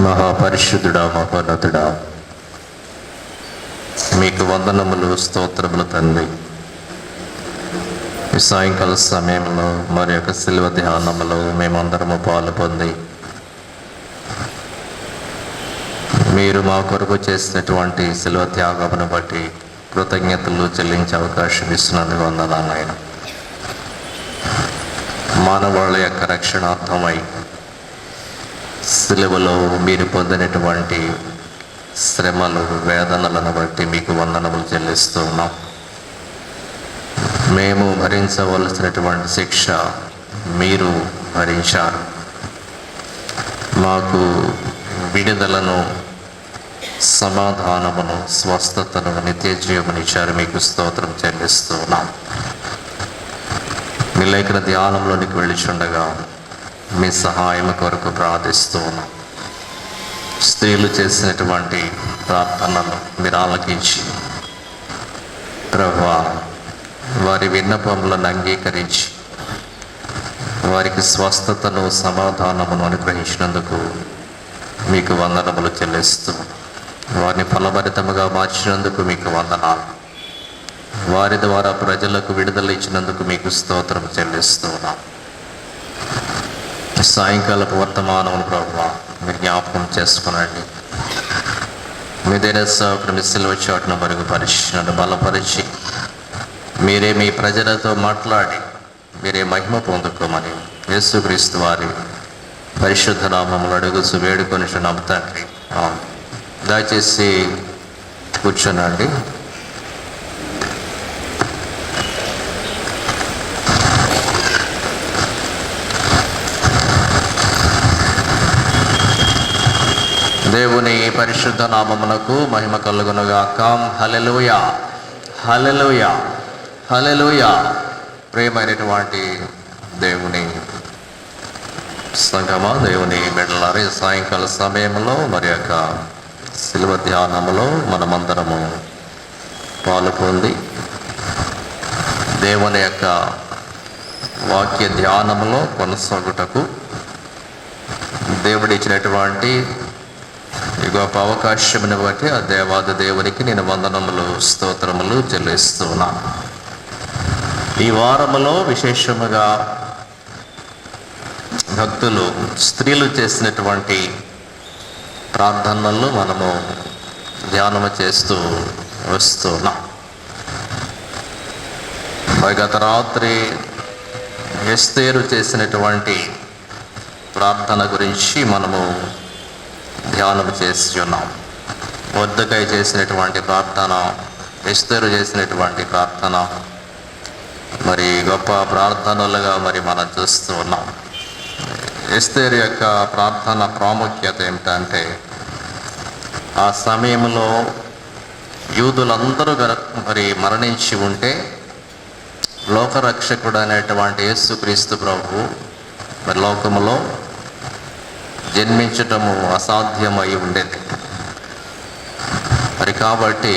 మహాపరిశుద్ధుడా, మహోన్నతుడా, మీకు వందనములు, స్తోత్రములు తండ్రి. ఈ సాయంకాల సమయంలో మరి యొక్క శిలువ ధ్యానములో మేమందరము పాలు పొంది మీరు మా కొరకు చేసినటువంటి శిలువ త్యాగమును బట్టి కృతజ్ఞతలు చెల్లించే అవకాశం ఇస్తున్నందుకు వందనాలు నాయన. మానవాళి యొక్క రక్షణార్థమై శిలువలో మీరు పొందినటువంటి శ్రమలు, వేదనలను బట్టి మీకు వందనములు చెల్లిస్తూ ఉన్నాం. మేము భరించవలసినటువంటి శిక్ష మీరు భరించారు. మాకు విడుదలను, సమాధానమును, స్వస్థతను, నిత్య జీవమునిచ్చారు. మీకు స్తోత్రం చెల్లిస్తూ ఉన్నాం. మీ లేఖన ధ్యానంలోనికి వెళ్ళిచుండగా మీ సహాయం కొరకు ప్రార్థిస్తూ ఉన్నాం. స్త్రీలు చేసినటువంటి ప్రార్థనలు మీరు ఆలకించి ప్రభువా వారి విన్నపములను అంగీకరించి వారికి స్వస్థతను, సమాధానమును అనుగ్రహించినందుకు మీకు వందనములు చెల్లిస్తూ, వారిని ఫలభరితముగా మార్చినందుకు మీకు వందనాలు, వారి ద్వారా ప్రజలకు విడుదల ఇచ్చినందుకు మీకు స్తోత్రం చెల్లిస్తూ ఉన్నాం. సాయంకాలపు వర్తమానమును ప్రభువా మీరు జ్ఞాపకం చేసుకునండి. మీదైన సేవకుడు మీ సిలువ చాటును మరుగుపరిచి నన్ను బలపరిచి మీరే మీ ప్రజలతో మాట్లాడి మీరే మహిమ పొందుకోమని యేసుక్రీస్తు వారి పరిశుద్ధ నామములు అడుగుచు వేడుకొనిచున్నాము తండ్రి. దయచేసి కూర్చోనండి. దేవుని పరిశుద్ధ నామమునకు మహిమ కలుగునుగాక. హల్లెలూయా, హల్లెలూయా, హల్లెలూయా. ప్రియమైనటువంటి దేవుని సంగమా, దేవుని బిడ్డలారా, సాయంకాల సమయంలో మరి యొక్క శిలువ ధ్యానములో మనమందరము పాలు పొంది దేవుని యొక్క వాక్య ధ్యానములో కొనసాగుటకు దేవుడు ఇచ్చినటువంటి ఈ గొప్ప అవకాశమును బట్టి ఆ దేవాది దేవునికి నేను వందనములు, స్తోత్రములు చెల్లిస్తున్నాను. ఈ వారములో విశేషముగా భక్తులు, స్త్రీలు చేసినటువంటి ప్రార్థనలు మనము ధ్యానము చేస్తూ వస్తున్నాం. గత రాత్రి ఎస్తేరు చేసినటువంటి ప్రార్థన గురించి మనము ధ్యానం చేసి ఉన్నాం. మొర్దెకై చేసినటువంటి ప్రార్థన, ఎస్తేరు చేసినటువంటి ప్రార్థన మరి గొప్ప ప్రార్థనలుగా మరి మనం చూస్తూ ఉన్నాం. ఎస్తేరు యొక్క ప్రార్థన ప్రాముఖ్యత ఏమిటంటే, ఆ సమయంలో యూదులందరూ మరి మరణించి ఉంటే లోకరక్షకుడు అనేటువంటి యేసుక్రీస్తు ప్రభువు మరి లోకములో జన్మించటము అసాధ్యమై ఉండేది. మరి కాబట్టి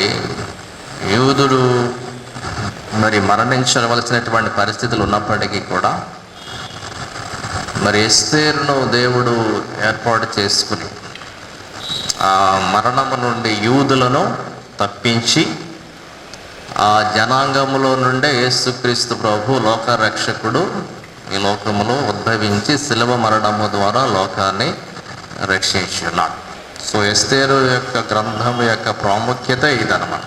యూదుడు మరి మరణించవలసినటువంటి పరిస్థితులు ఉన్నప్పటికీ కూడా మరి ఎస్తేరును దేవుడు ఏర్పాటు చేసుకుని ఆ మరణము నుండి యూదులను తప్పించి ఆ జనాంగములో నుండే యేసుక్రీస్తు ప్రభు లోకరక్షకుడు ఈ లోకములో ఉద్భవించి శిలువ మరణము ద్వారా లోకాన్ని రక్షించున్నాడు. సో ఎస్తేరు యొక్క గ్రంథం యొక్క ప్రాముఖ్యత ఇదన్నమాట.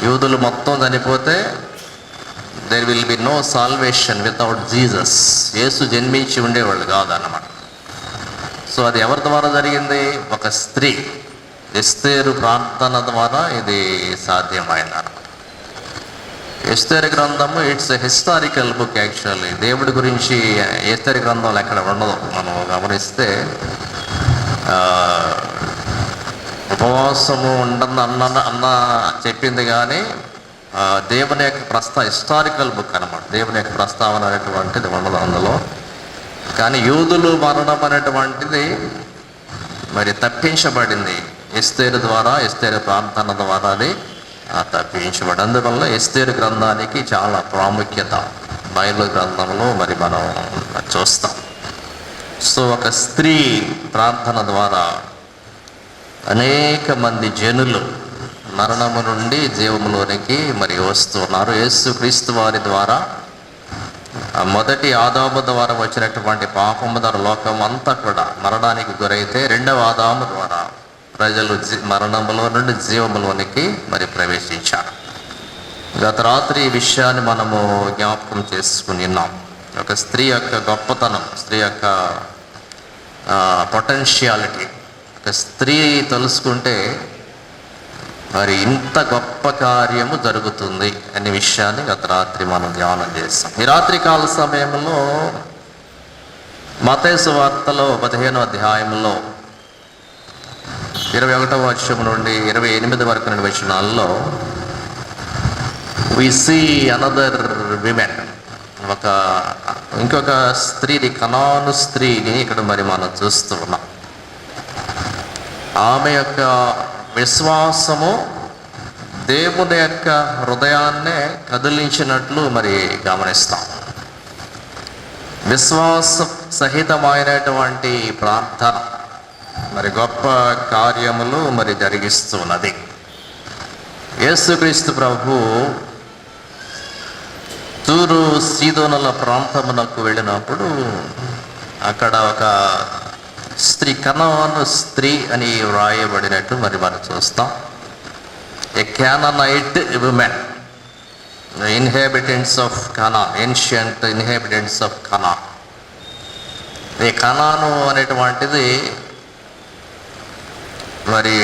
యూదులు మొత్తం చనిపోతే there will be no salvation without Jesus. యేసు జన్మించి ఉండేవాళ్ళు కాదన్నమాట. సో అది ఎవరి ద్వారా జరిగింది? ఒక స్త్రీ ఎస్తేరు ప్రార్థన ద్వారా ఇది సాధ్యమైందన్నమాట. ఎస్తేరు గ్రంథము it's a historical book. Actually దేవుడి గురించి ఎస్తేరు గ్రంథంలో ఎక్కడ ఉండదు. మనం గమనిస్తే ఉపవాసము ఉండదు అన్న చెప్పింది, కానీ దేవుని యొక్క హిస్టారికల్ బుక్ అనమాట. దేవుని యొక్క ప్రస్తావన అనేటువంటిది ఉండదు అందులో. కానీ యూదులు మరణం అనేటువంటిది మరి తప్పించబడింది ఎస్తేరు ద్వారా, ఎస్తేరు ప్రార్థన ద్వారా అది తప్పించబడి. అందువల్ల ఎస్తేరు గ్రంథానికి చాలా ప్రాముఖ్యత బైబిల్ గ్రంథంలో మరి మనం చూస్తాం. సో ఒక స్త్రీ ప్రార్థన ద్వారా అనేక మంది జనులు మరణము నుండి జీవములోనికి మరి వస్తున్నారు. యేసుక్రీస్తు వారి ద్వారా, మొదటి ఆదాము ద్వారా వచ్చినటువంటి పాపము ద్వారా లోకం అంతా కూడా మరణానికి గురైతే, రెండవ ఆదాము ద్వారా ప్రజలు మరణములో నుండి జీవములోనికి మరి ప్రవేశించారు. గత రాత్రి ఈ విషయాన్ని మనము జ్ఞాపకం చేసుకుని ఉన్నాం. ఒక స్త్రీ యొక్క గొప్పతనం, స్త్రీ యొక్క పొటెన్షియాలిటీ, ఒక స్త్రీ తెలుసుకుంటే మరి ఇంత గొప్ప కార్యము జరుగుతుంది అనే విషయాన్ని గత రాత్రి మనం ధ్యానం చేస్తాం. ఈ రాత్రి కాల సమయంలో మత్తయి సువార్తలో 15వ అధ్యాయంలో 21వ వచనం నుండి 28 వరకు ఉన్న వచనాల్లో we see another women, ఇంకొక స్త్రీని, కనాను స్త్రీని ఇక్కడ మరి మనం చూస్తూ ఉన్నాం. ఆమె యొక్క విశ్వాసము దేవుని యొక్క హృదయాన్నే కదిలించినట్లు మరి గమనిస్తాం. విశ్వాస సహితమైనటువంటి ప్రార్థన మరి గొప్ప కార్యములు మరి జరిగిస్తున్నది. యేసుక్రీస్తు ప్రభు తూరు సీదోనుల ప్రాంతమునకు వెళ్ళినప్పుడు అక్కడ ఒక స్త్రీ, కనాను స్త్రీ అని వ్రాయబడినట్టు మరి మనం చూస్తాం. A Canaanite women, inhabitants of Canaan, ancient inhabitants of Canaan. ఈ కనాను అనేటువంటిది మరి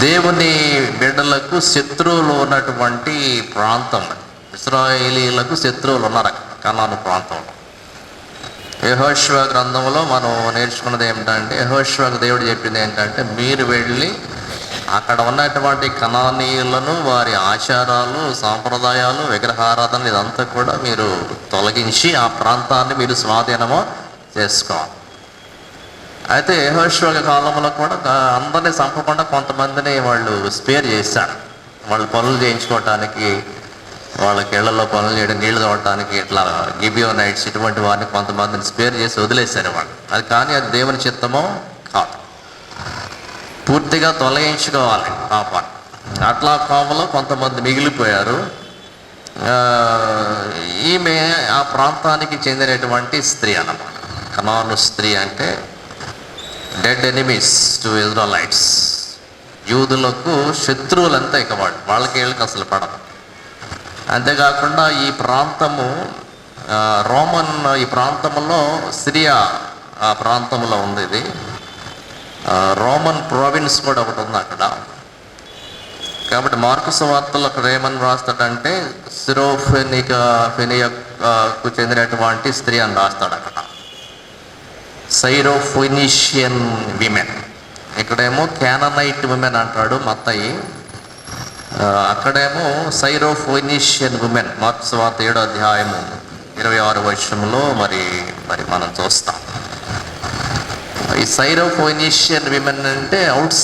దేవుని బిడ్డలకు శత్రువులు ఉన్నటువంటి ప్రాంతం. ఇశ్రాయేలీలకు శత్రువులు ఉన్నారు కనాను ప్రాంతంలో. యెహోషువ గ్రంథంలో మనం నేర్చుకున్నది ఏమిటంటే, యెహోషువకు దేవుడు చెప్పింది ఏంటంటే, మీరు వెళ్ళి అక్కడ ఉన్నటువంటి కనానీయులను, వారి ఆచారాలు, సాంప్రదాయాలు, విగ్రహారాధన ఇదంతా కూడా మీరు తొలగించి ఆ ప్రాంతాన్ని మీరు స్వాధీనము చేసుకోవాలి. అయితే యెహోషువ కాలంలో కూడా అందరినీ చంపకుండా కొంతమందిని వాళ్ళు స్పేర్ చేశారు. వాళ్ళు పనులు చేయించుకోవటానికి, వాళ్ళకి ఇళ్లలో పనులు చేయడం, నీళ్లు తోడటానికి, ఇట్లా గిబియోనైట్స్ ఇటువంటి వారిని కొంతమందిని స్పేర్ చేసి వదిలేశారు వాళ్ళు. అది కానీ అది దేవుని చిత్తమో కాదు, పూర్తిగా తొలగించుకోవాలి పాపాన్ని. అట్లా కోపంలో కొంతమంది మిగిలిపోయారు. ఈమె ఆ ప్రాంతానికి చెందినటువంటి స్త్రీ అన్నమాట. కనాను స్త్రీ అంటే డెడ్ ఎనిమీస్ టు ఇజ్రాయలైట్స్, యూదులకు శత్రువులంతా ఇక వాళ్ళకి వీళ్ళకి అసలు పడదు. అంతేకాకుండా ఈ ప్రాంతము రోమన్, ఈ ప్రాంతంలో సిరియా ఆ ప్రాంతంలో ఉంది. ఇది రోమన్ ప్రావిన్స్ కూడా ఒకటి ఉంది అక్కడ. కాబట్టి మార్కు సువార్తలో అక్కడ ఏమని రాస్తాడంటే, ఫెనియాకు చెందినటువంటి స్త్రీ అని రాస్తాడు అక్కడ. సైరోఫెనీషియన్ విమెన్, ఇక్కడేమో క్యాననైట్ విమెన్ అంటాడు మత్తయి, అక్కడేమో సైరోఫెనీషియన్ విమెన్. మార్కు సువార్త 7వ అధ్యాయము 26వ వచనంలో మరి మనం చూస్తాం. ఈ సైరోఫెనీషియన్ విమెన్ అంటే అవుట్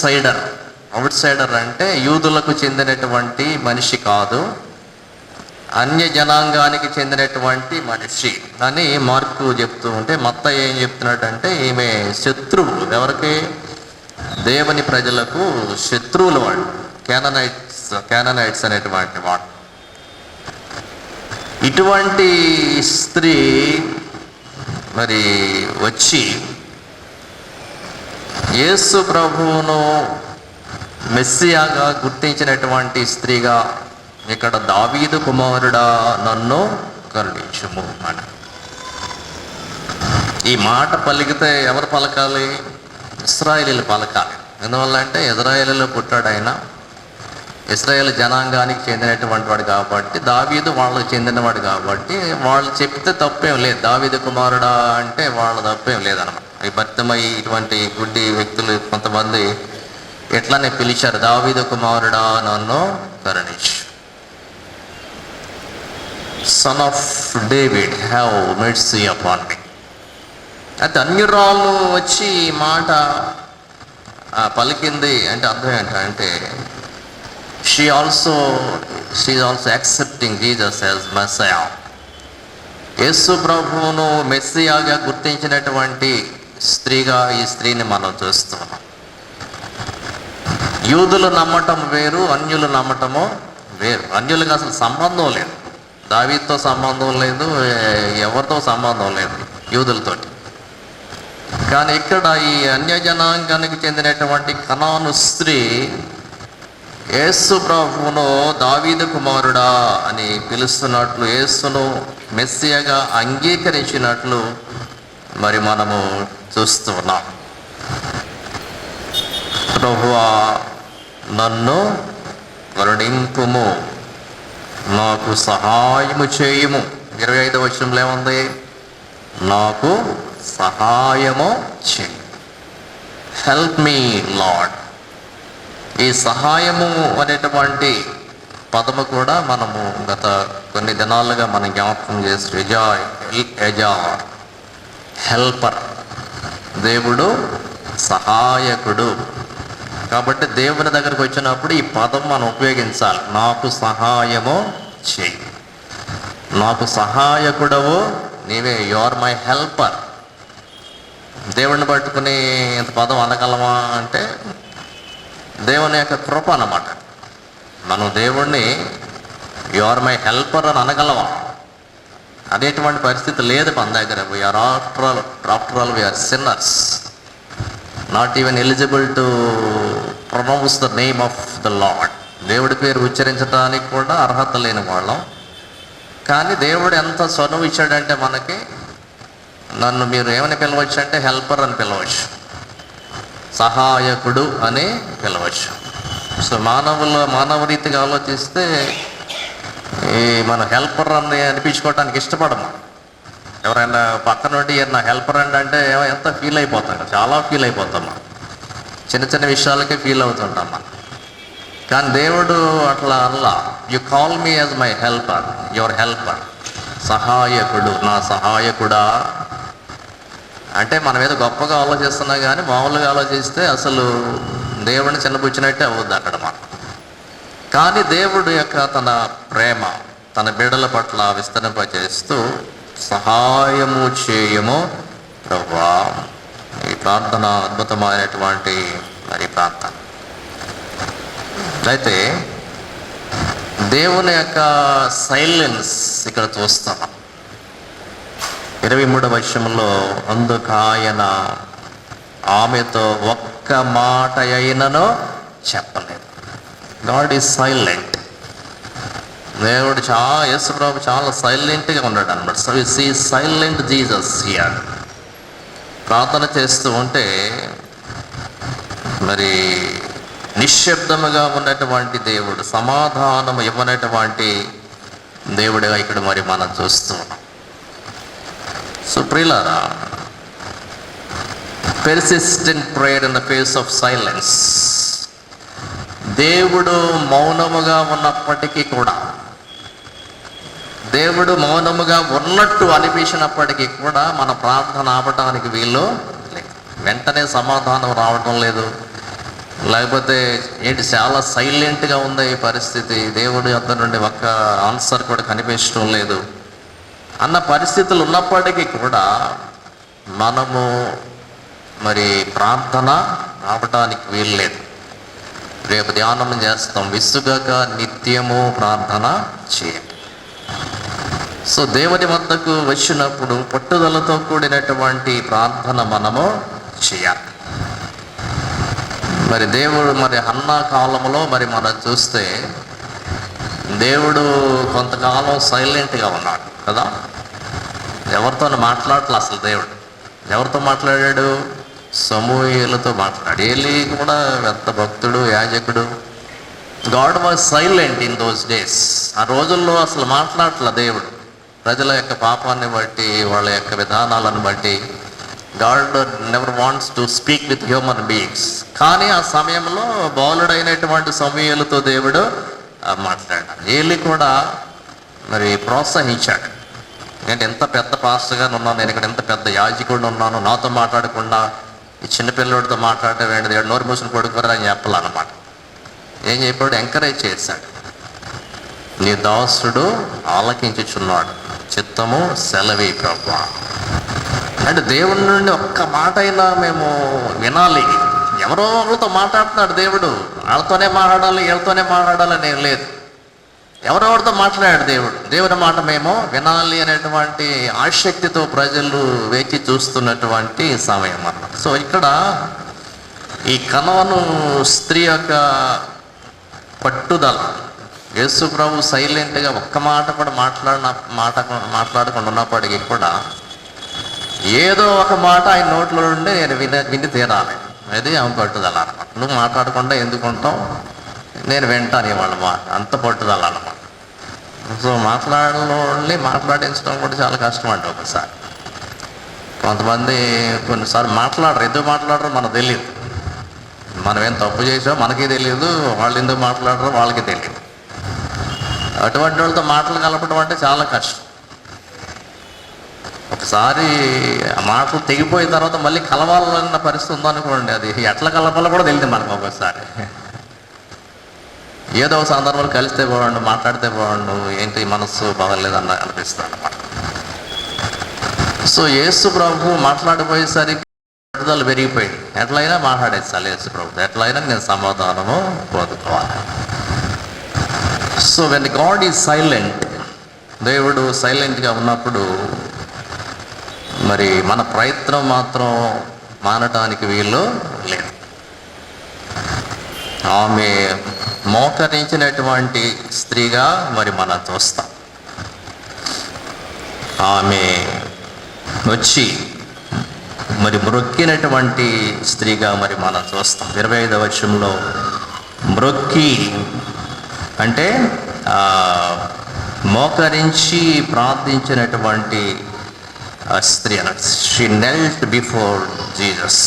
సైడర్ అంటే యూదులకు చెందినటువంటి మనిషి కాదు, అన్య జనాంగానికి చెందినటువంటి మనిషి అని మార్కు చెప్తూ ఉంటే, మత్తయి ఏం చెప్తున్నాడంటే ఈమె శత్రువు. ఎవరికి? దేవుని ప్రజలకు శత్రువులు వాళ్ళు, క్యాననైట్స్ అనేటువంటి వాడు. ఇటువంటి స్త్రీ మరి వచ్చి యేసు ప్రభువును మెస్సియాగా గుర్తించినటువంటి స్త్రీగా, ఇక్కడ దావీదు కుమారుడా నన్ను కరుణించుము అని ఈ మాట పలికితే ఎవరు పలకాలి? ఇశ్రాయేలీలు పలకాలి. ఎందువల్ల అంటే ఇశ్రాయేలీలో పుట్టాడు ఆయన, ఇశ్రాయేల్ జనాంగానికి చెందినటువంటి వాడు కాబట్టి, దావీదు వాళ్ళకి చెందినవాడు కాబట్టి వాళ్ళు చెప్తే తప్పేం లేదు. దావీదు కుమారుడా అంటే వాళ్ళ తప్పేం లేదన్నమాట. ఈ భర్తమై ఇటువంటి గుడ్డి వ్యక్తులు కొంతమంది ఎట్లానే పిలిచారు, దావీదు కుమారుడా నన్ను కరుణించు, son of David have mercy upon me. అయితే అన్యురాలు వచ్చి ఈ మాట పలికింది అంటే అర్థం ఏంటంటే, she also accepting Jesus as Messiah. యేసు ప్రభువును మెస్సియాగా గుర్తించినటువంటి స్త్రీగా ఈ స్త్రీని మనం చూస్తున్నాం. యూదులు నమ్మటం వేరు, అన్యులు నమ్మటము వేరు. అన్యులకు అసలు సంబంధం లేదు, దావీదుతో సంబంధం లేదు, ఎవరితో సంబంధం లేదు యూదులతోటి. కానీ ఇక్కడ ఈ అన్యజనాంగానికి చెందినటువంటి కనాను స్త్రీ యేసు ప్రభువును దావీదు కుమారుడా అని పిలుస్తున్నట్లు, యేసును మెస్సియాగా అంగీకరించినట్లు మరి మనము చూస్తున్నాం. ప్రభువా నన్ను కరుణింపుము, నాకు సహాయము చేయుము. 25వ వచనంలో ఏముంది? నాకు సహాయము చేయి. Help me lord. ఈ సహాయము అనేటువంటి పదము కూడా మనము గత కొన్ని దినాలుగా మనం జ్ఞాపకం చేసి హెల్పర్, దేవుడు సహాయకుడు. కాబట్టి దేవుని దగ్గరకు వచ్చినప్పుడు ఈ పదం మనం ఉపయోగించాలి. నాకు సహాయము చేయి, నాకు సహాయకుడవు నీవే, యు ఆర్ మై హెల్పర్. దేవుడిని పట్టుకుని ఇంత పదం అనగలమా అంటే దేవుని యొక్క కృప అన్నమాట. మనం దేవుణ్ణి యు ఆర్ మై హెల్పర్ అని అనగలమా? అనేటువంటి పరిస్థితి లేదు మన దగ్గర. We are after all we are sinners, not even eligible to pronounce the name of the lord. దేవుడి పేరు ఉచ్చరించడానికి కూడా అర్హత లేని వాళ్ళం. కానీ దేవుడు ఎంత చనువు ఇచ్చాడంటే మనకి, నన్ను మీరు ఏమని పిలవచ్చు అంటే హెల్పర్ అని పిలవచ్చు, సహాయకుడు అని పిలవచ్చు. సో మానవ రీతిగా ఆలోచిస్తే మన హెల్పర్ అని అనిపించుకోవడానికి ఇష్టపడము. ఎవరైనా పక్క నుండి నా హెల్పర్ అంటే ఎంత ఫీల్ అయిపోతాం, చాలా ఫీల్ అవుతాం. చిన్న చిన్న విషయాలకే ఫీల్ అవుతుంటాం మనం. కానీ దేవుడు అట్లా అల్లా, you call me as my helper, your helper, సహాయకుడు, నా సహాయకుడా అంటే మనం ఏదో గొప్పగా ఆలోచిస్తున్నా కానీ మామూలుగా ఆలోచిస్తే అసలు దేవుడిని చిన్నపుచ్చినట్టే అవుద్ది అక్కడ మనం. కానీ దేవుడు యొక్క తన ప్రేమ తన బిడ్డల పట్ల విస్తరింపజేస్తూ సహాయము చేయము ప్రభువా. ఈ ప్రార్థన అద్భుతమైనటువంటి మరి ప్రార్థన. అయితే దేవుని యొక్క సైలెన్స్ ఇక్కడ చూస్తాం. 23వ వచనంలో అందుకు ఆయన ఆమెతో ఒక్క మాట అయినను చెప్పలేదు. God is silent. దేవుడు యేసు ప్రభు చాలా సైలెంట్గా ఉన్నాడు అన్నమాట. So see silent Jesus here. ప్రార్థన చేస్తూ ఉంటే మరి నిశ్శబ్దముగా ఉన్నటువంటి దేవుడు, సమాధానం ఇవ్వనటువంటి దేవుడిగా ఇక్కడ మరి మనం చూస్తూ ఉన్నాం. సో ప్రియులారా, persistent prayer in the face of silence. దేవుడు మౌనముగా ఉన్నప్పటికీ కూడా, దేవుడు మౌనముగా ఉన్నట్టు అనిపించినప్పటికీ కూడా మన ప్రార్థన ఆపటానికి వీలు లేదు. వెంటనే సమాధానం రావటం లేదు, లేకపోతే ఏంటి చాలా సైలెంట్గా ఉంది ఈ పరిస్థితి, దేవుడి వద్ద నుండి ఒక్క ఆన్సర్ కూడా కనిపించడం లేదు అన్న పరిస్థితులు ఉన్నప్పటికీ కూడా మనము మరి ప్రార్థన ఆపటానికి వీలు లేదు. రేపు ధ్యానం చేస్తాం, విసుగక నిత్యము ప్రార్థన చేయండి. సో దేవుని వద్దకు వచ్చినప్పుడు పట్టుదలతో కూడినటువంటి ప్రార్థన మనము చేయాలి. మరి దేవుడు మరి హన్నా కాలంలో మరి మనం చూస్తే దేవుడు కొంతకాలం సైలెంట్గా ఉన్నాడు కదా, ఎవరితో మాట్లాడలే అసలు. దేవుడు ఎవరితో మాట్లాడాడు? సమూయేలుతో మాట్లాడాడు. ఏలీ కూడా పెద్ద భక్తుడు, యాజకుడు. God was silent in those days. ఆ రోజుల్లో అసలు మాట్లాడలే దేవుడు. ప్రజల యొక్క పాపాన్ని బట్టి, వాళ్ళ యొక్క విధానాలను బట్టి God never wants to speak with human beings. కానీ ఆ సమయంలో బాలుడైనటువంటి సమూయేలుతో దేవుడు మాట్లాడాడు. ఏలీ కూడా మరి ప్రోత్సహించాడు. నేను ఎంత పెద్ద పాస్టర్గా ఉన్నాను, నేను ఇక్కడ ఎంత పెద్ద యాజకుడు ఉన్నాను, నాతో మాట్లాడకుండా ఈ చిన్నపిల్లడితో మాట్లాడటం ఏంటి, దేవుడు నోరు మూసుకుని పడుకోరా అని చెప్పాలన్నమాట. ఏం చెప్పాడు? ఎంకరేజ్ చేశాడు. నీ దాసుడు ఆలకించుచున్నాడు, చిత్తము సెలవి ప్రభువా. అంటే దేవుడి నుండి ఒక్క మాట అయినా మేము వినాలి. ఎవరో ఒకరితో మాట్లాడుతున్నాడు దేవుడు, వాళ్ళతోనే మాట్లాడాలి వీళ్ళతోనే మాట్లాడాలని ఏం లేదు. ఎవరెవరితో మాట్లాడాడు దేవుడు, దేవుని మాట మేము వినాలి అనేటువంటి ఆసక్తితో ప్రజలు వేచి చూస్తున్నటువంటి సమయం అన్నమాట. సో ఇక్కడ ఈ కనాను స్త్రీ యొక్క పట్టుదల, యేసు ప్రభు సైలెంట్గా ఒక్క మాట కూడా మాట్లాడకుండా ఉన్నప్పటికీ కూడా ఏదో ఒక మాట ఆయన నోట్లో నుండి నేను విని తీరాలి, అది ఆమె పట్టుదల అనమాట. నువ్వు మాట్లాడకుండా ఎందుకుంటావు, నేను వింటాను ఇవాళ మాట, అంత పట్టుదల అనమాట. సో మాట్లాడించడం కూడా చాలా కష్టం అండి. ఒకసారి కొంతమంది కొన్నిసార్లు మాట్లాడరు, ఎందుకు మాట్లాడరు మనకు తెలియదు. మనం ఏం తప్పు చేసామో మనకి తెలియదు, వాళ్ళు ఎందుకు మాట్లాడరో వాళ్ళకి తెలియదు. అటువంటి వాళ్ళతో మాటలు కలపడం అంటే చాలా కష్టం. ఒకసారి ఆ మాటలు తెగిపోయిన తర్వాత మళ్ళీ కలవాలన్న పరిస్థితి ఉందనుకోండి, అది ఎట్లా కలపాలో కూడా తెలియదు మనకు. ఒకసారి ఏదో ఒక సందర్భాలు కలిస్తే బాగుండు, మాట్లాడితే బాగుండు, ఏంటి మనస్సు బాగలేదన్న అనిపిస్తుంది అన్నమాట. సో యేసు ప్రభు మాట్లాడిపోయేసరికి పట్టుదల పెరిగిపోయింది. ఎట్లయినా మాట్లాడేసాలి యేసు ప్రభు, ఎట్లయినా నేను సమాధానము పొందుకోవాలి. So when God is silent, దేవుడు సైలెంట్గా ఉన్నప్పుడు మరి మన ప్రయత్నం మాత్రం మానటానికి వీలు లేదు. ఆమె మోకరించినటువంటి స్త్రీగా మరి మనం చూస్తాం. ఆమె వచ్చి మరి మ్రొక్కినటువంటి స్త్రీగా మరి మనం చూస్తాం. 25వ వచనంలో మ్రొక్కి అంటే మోకరించి ప్రార్థించినటువంటి స్త్రీ అన్నట్టు. She knelt before Jesus.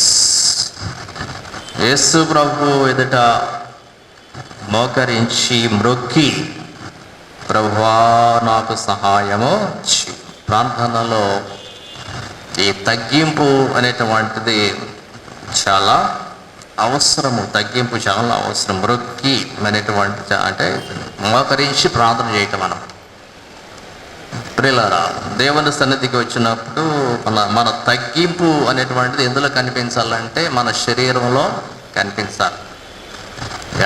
యేసు ప్రభు ఎదుట మోకరించి మ్రొక్కి, ప్రభువా నాకు సహాయము చెయ్యి. ప్రార్థనలో ఈ తగ్గింపు అనేటువంటిది చాలా అవసరము. తగ్గింపు చాలా అవసరం. మ్రొక్కి అనేటువంటి అంటే మోకరించి ప్రార్థన చేయటం. మనం ప్రియులారా, దేవుని సన్నిధికి వచ్చినప్పుడు మన తగ్గింపు అనేటువంటిది ఎందులో కనిపించాలంటే మన శరీరంలో కనిపించాలి.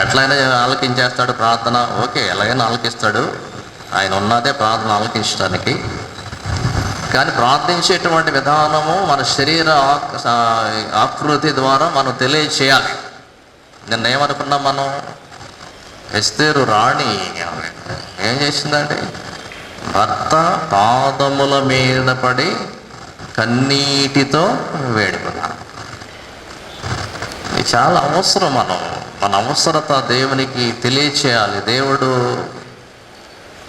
ఎట్లయినా ఆలకించేస్తాడు ప్రార్థన, ఓకే, ఎలాగైనా ఆలకిస్తాడు, ఆయన ఉన్నదే ప్రార్థన ఆలకించడానికి. కానీ ప్రార్థించేటువంటి విధానము మన శరీర ఆకృతి ద్వారా మనం తెలియచేయాలి. నిన్న ఏమనుకున్నాం మనం, ఎస్తేరు రాణి ఏం చేసిందండి, భర్త పాదముల మీద పడి కన్నీటితో వేడుకున్నాను. ఇది చాలా అవసరం. మన అవసరత దేవునికి తెలియచేయాలి. దేవుడు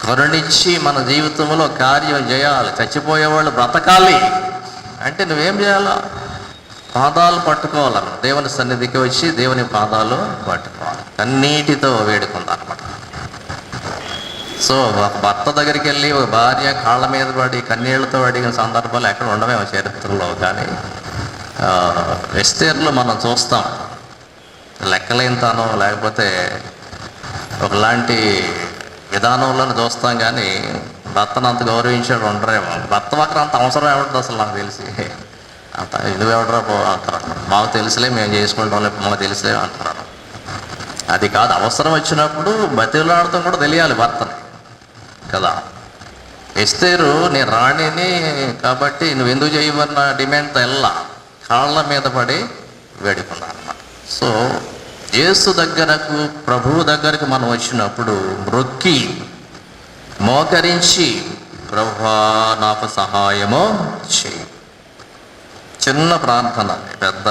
కరుణించి మన జీవితంలో కార్యం చేయాలి. చచ్చిపోయేవాళ్ళు బ్రతకాలి అంటే నువ్వేం చేయాలా, పాదాలు పట్టుకోవాలన్న, దేవుని సన్నిధికి వచ్చి దేవుని పాదాలు పట్టుకోవాలి, కన్నీటితో వేడుకుందాం అనమాట. సో ఒక భర్త దగ్గరికి వెళ్ళి ఒక భార్య కాళ్ళ మీద పడి కన్నీళ్లతో అడిగిన సందర్భాలు ఎక్కడ ఉండవేమో చరిత్రలో. కానీ ఎస్తేర్లో మనం చూస్తాం, లెక్కలేనితనో లేకపోతే ఒకలాంటి విధానంలో చూస్తాం. కానీ భర్తను అంత గౌరవించాడు ఉండరేమో. భర్త మాత్రం అంత అవసరం ఏమంటుంది అసలు నాకు తెలిసి, అంత నువ్వెవడరా అంటారు. మాకు తెలుసులే, మేము చేసుకుంటాం, మాకు తెలుసులే అంటున్నారు. అది కాదు, అవసరం వచ్చినప్పుడు బతిలాడటం కూడా తెలియాలి భర్తని కదా. ఎస్తేరు నేను రాణిని కాబట్టి నువ్వు ఎందుకు చేయమన్న డిమాండ్తో వెళ్ళా, కాళ్ళ మీద పడి వేడుకున్నాను అన్నమాట. సో యేసు దగ్గరకు, ప్రభువు దగ్గరకు మనం వచ్చినప్పుడు మ్రొక్కి మోకరించి, ప్రభువా నాకు సహాయము చెయ్యి. చిన్న ప్రార్థన, పెద్ద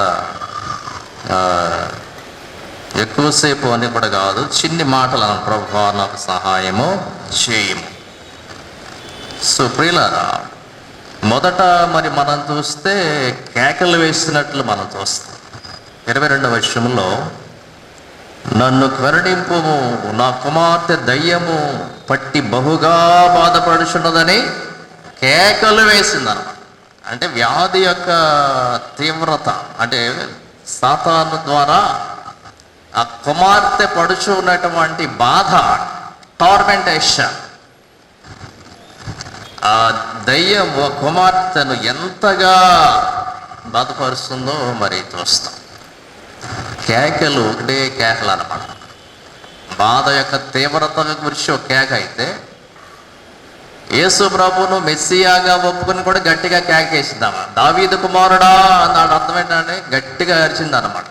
ఎక్కువసేపు అని కూడా కాదు, చిన్ని మాటలు అన్న, ప్రభువా నాకు సహాయము చేయము. సో ప్రియులారా, మొదట మరి మనం చూస్తే కేకలు వేసినట్లు మనం చూస్తాం. 22వ వచనంలో నన్ను కరుణింపుము, నా కుమార్తె దయ్యము పట్టి బహుగా బాధపడుచున్నదని కేకలు వేసిందన్నమాట. అంటే వ్యాధి యొక్క తీవ్రత, అంటే సాతాను ద్వారా ఆ కుమార్తె పడుచు ఉన్నటువంటి బాధ, టార్మెంటేషన్. ఆ దయ్యం కుమార్తెను ఎంతగా బాధపరుస్తుందో మరి చూస్తాం. కేకలు ఒకటే కేకలు అన్నమాట. బాధ యొక్క తీవ్రత గురించి ఒక కేక అయితే, యేసు ప్రభువును మెస్సియాగా ఒప్పుకొని కూడా గట్టిగా కేకేసిందామా. దావీదు కుమారుడా అన్నాడు. అర్థం ఏంటంటే గట్టిగా అరిచింది అన్నమాట.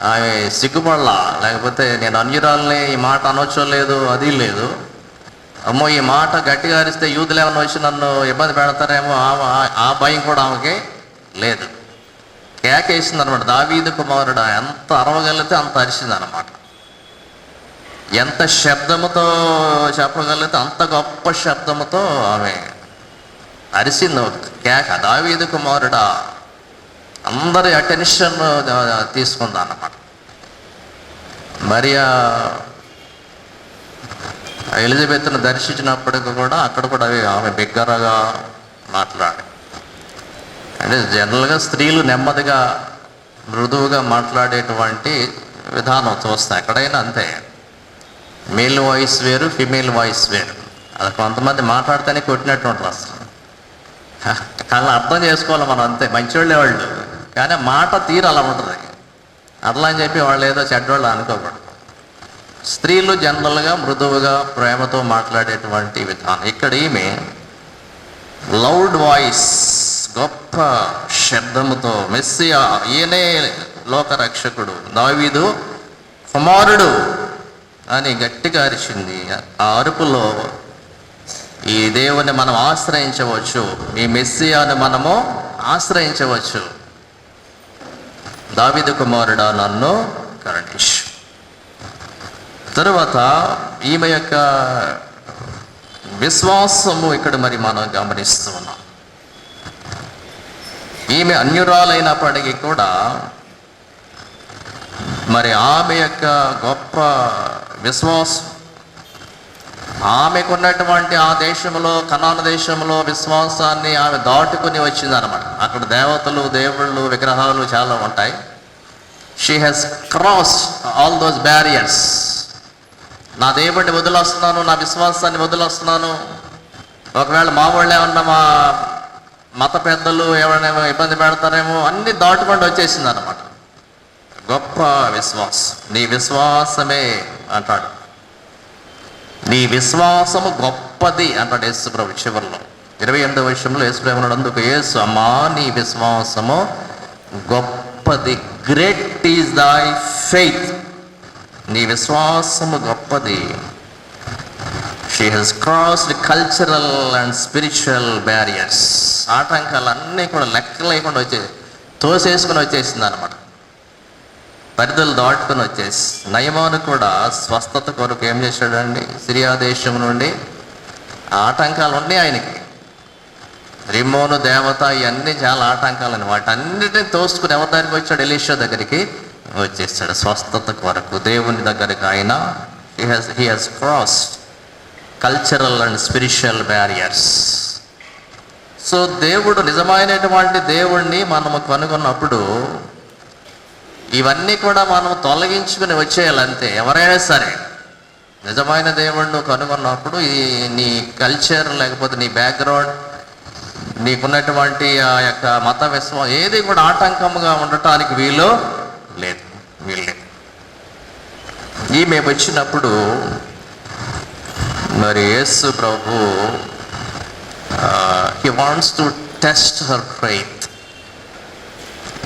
ఆమె సిగ్గుపడలా, లేకపోతే నేను అన్యురాల్ని ఈ మాట అనొచ్చో లేదు, అది లేదు. అమ్మో ఈ మాట గట్టిగా అరిస్తే యూదులు ఏమన్నా వచ్చి నన్ను ఇబ్బంది పెడతారేమో ఆ భయం కూడా ఆమెకి లేదు. కేకేసింది అనమాట. దావీదు కుమారుడా, ఎంత అరవగలిగితే అంత అరిచింది అనమాట. ఎంత శబ్దముతో చెప్పగలిగితే అంత గొప్ప శబ్దముతో ఆమె అరిసింది కేక. దావీదు కుమారుడా, అందరి అటెన్షన్ తీసుకుందా అన్నమాట. మరియా ఎలిజబెత్ను దర్శించినప్పటికీ కూడా అక్కడ కూడా ఆమె బిగ్గరగా మాట్లాడి, అంటే జనరల్గా స్త్రీలు నెమ్మదిగా మృదువుగా మాట్లాడేటువంటి విధానం చూస్తాం ఎక్కడైనా అంతే. మేల్ వాయిస్ వేరు, ఫిమేల్ వాయిస్ వేరు. అది కొంతమంది మాట్లాడితేనే కొట్టినట్టు ఉంటుంది అసలు. కానీ అర్థం చేసుకోవాలి మనం, అంతే మంచివాళ్ళే వాళ్ళు, కానీ మాట తీరు అలా ఉంటుంది. అట్లా అని చెప్పి వాళ్ళు ఏదో చెడ్డవాళ్ళు అనుకోకూడదు. స్త్రీలు జనరల్గా మృదువుగా ప్రేమతో మాట్లాడేటువంటి విధానం. ఇక్కడ ఈమె లౌడ్ వాయిస్, గొప్ప శబ్దముతో మెస్సియా, ఈయనే లోకరక్షకుడు, దావీదు కుమారుడు అని గట్టిగా అరిచింది. ఆ అరుపులో ఈ దేవుని మనం ఆశ్రయించవచ్చు, ఈ మెస్సియాను మనము ఆశ్రయించవచ్చు. దావీదు కుమారుడా నన్ను కరుణించు. తరువాత ఈమె యొక్క విశ్వాసము ఇక్కడ మరి మనం గమనిస్తూ ఉన్నాం. ఈమె అన్యురాలైనప్పటికీ కూడా మరి ఆమె యొక్క గొప్ప విశ్వాసం, ఆమెకున్నటువంటి ఆ దేశంలో, కనాను దేశంలో విశ్వాసాన్ని ఆమె దాటుకుని వచ్చిందనమాట. అక్కడ దేవతలు, దేవుళ్ళు, విగ్రహాలు చాలా ఉంటాయి. She has crossed all those barriers. నా దేవుడిని వదిలేస్తున్నాను, నా విశ్వాసాన్ని వదిలేస్తున్నాను. ఒకవేళ మా వాళ్ళు ఏమన్నా, మా మత పెద్దలు ఎవరైనా ఇబ్బంది పెడతారేమో, అన్నీ దాటుకుండా వచ్చేసింది అనమాట. గొప్ప విశ్వాసం. నీ విశ్వాసమే అంటాడు, నీ విశ్వాసము గొప్పది అంటాడు యేసు ప్రభు చివరిలో. 28వ వచనంలో యేసు ప్రభు అన్నాడు, అందుకు యేసు, అమ్మా నీ విశ్వాసము గొప్పది, గ్రేట్ ఈజ్ దై ఫెయిత్. నీ విశ్వాసము గొప్పది. She has crossed cultural and spiritual barriers. ఆటంకాలన్నీ కూడా లెక్క లేకుండా తోసేసుకుని వచ్చేసింది అనమాట. పరిధులు దాటుకుని వచ్చేసి. నయమాను కూడా స్వస్థత కొరకు ఏం చేశాడండి, సిరియా దేశం నుండి ఆటంకాలు ఉన్నాయి ఆయనకి. రిమ్మోను దేవత, ఇవన్నీ చాలా ఆటంకాలని, వాటన్నిటిని తోసుకుని ఎవరి దగ్గరికి వచ్చాడు, ఎలీషా దగ్గరికి వచ్చేసాడు స్వస్థత కొరకు. దేవుని దగ్గరికి ఆయన he he's crossed cultural and spiritual barriers. So దేవుడు, నిజమైనటువంటి దేవుణ్ణి మనము కనుగొన్నప్పుడు ఇవన్నీ కూడా మనం తొలగించుకుని వచ్చేయాలంతే. ఎవరైనా సరే నిజమైన దేవుణ్ణి కనుగొన్నప్పుడు నీ కల్చర్, లేకపోతే నీ బ్యాక్గ్రౌండ్, నీకున్నటువంటి ఆ యొక్క మత విశ్వాసం ఏది కూడా ఆటంకముగా ఉండటానికి వీలు లేదు. ఈమె వచ్చినప్పుడు మరి యేసు ప్రభు he wants to test her faith.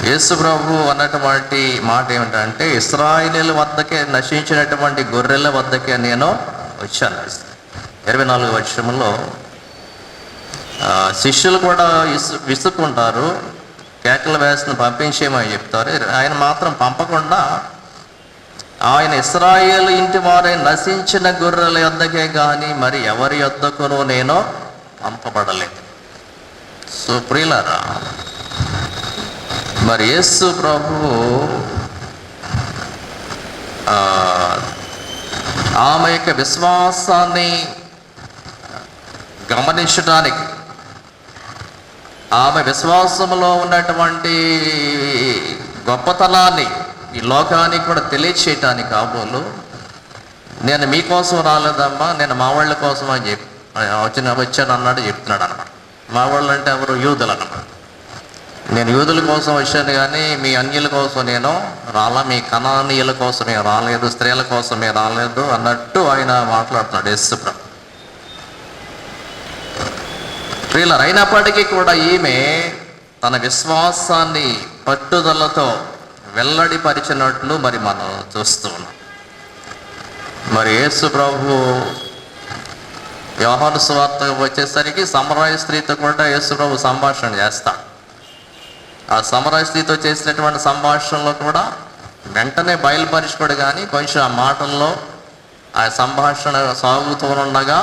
యేసు ప్రభు అన్నటువంటి మాట ఏమిటంటే, ఇశ్రాయేలీల వద్దకే, నశించినటువంటి గొర్రెల వద్దకే నేను వచ్చాను. 24వ వచనంలో శిష్యులు కూడా విసుక్కుంటారు, కేకల వేసిన పంపించేమని చెప్తారు. ఆయన మాత్రం పంపకుండా, ఆయన ఇశ్రాయేలు ఇంటి వారే నశించిన గొర్రెల యొద్దకే కానీ మరి ఎవరి యొద్దకునూ నేను పంపబడలేదు. సో ప్రియులారా, మరి యేసు ప్రభువు ఆమె యొక్క విశ్వాసాన్ని గమనించడానికి, ఆమె విశ్వాసంలో ఉన్నటువంటి గొప్పతనాన్ని ఈ లోకానికి కూడా తెలియచేయటానికి కాబోలు, నేను మీకోసం రాలేదమ్మా, నేను మా వాళ్ళ కోసం అని వచ్చాడు అన్నాడు చెప్తున్నాడు అనమాట. మా వాళ్ళు అంటే ఎవరు? యూదులు అన్నమాట. నేను యూదుల కోసం వచ్చాను కానీ మీ అన్యుల కోసం నేను రాలా, మీ కనానీయుల కోసమే రాలేదు, స్త్రీల కోసమే రాలేదు అన్నట్టు ఆయన మాట్లాడుతున్నాడు యేసు ప్రభు. ప్రియులారా, అయినప్పటికీ కూడా ఈమె తన విశ్వాసాన్ని పట్టుదలతో వెల్లడిపరిచినట్లు మరి మనం చూస్తూ ఉన్నాం. మరి యేసు ప్రభు యోహాను సువార్త వచ్చేసరికి సమరయ స్త్రీతో కూడా యేసు ప్రభు సంభాషణ చేస్తాడు. ఆ సమరయ స్త్రీతో చేసినటువంటి సంభాషణలో కూడా వెంటనే బయలుపరిచుకోడు, కానీ కొంచెం ఆ మాటల్లో ఆ సంభాషణ సాగుతూ ఉండగా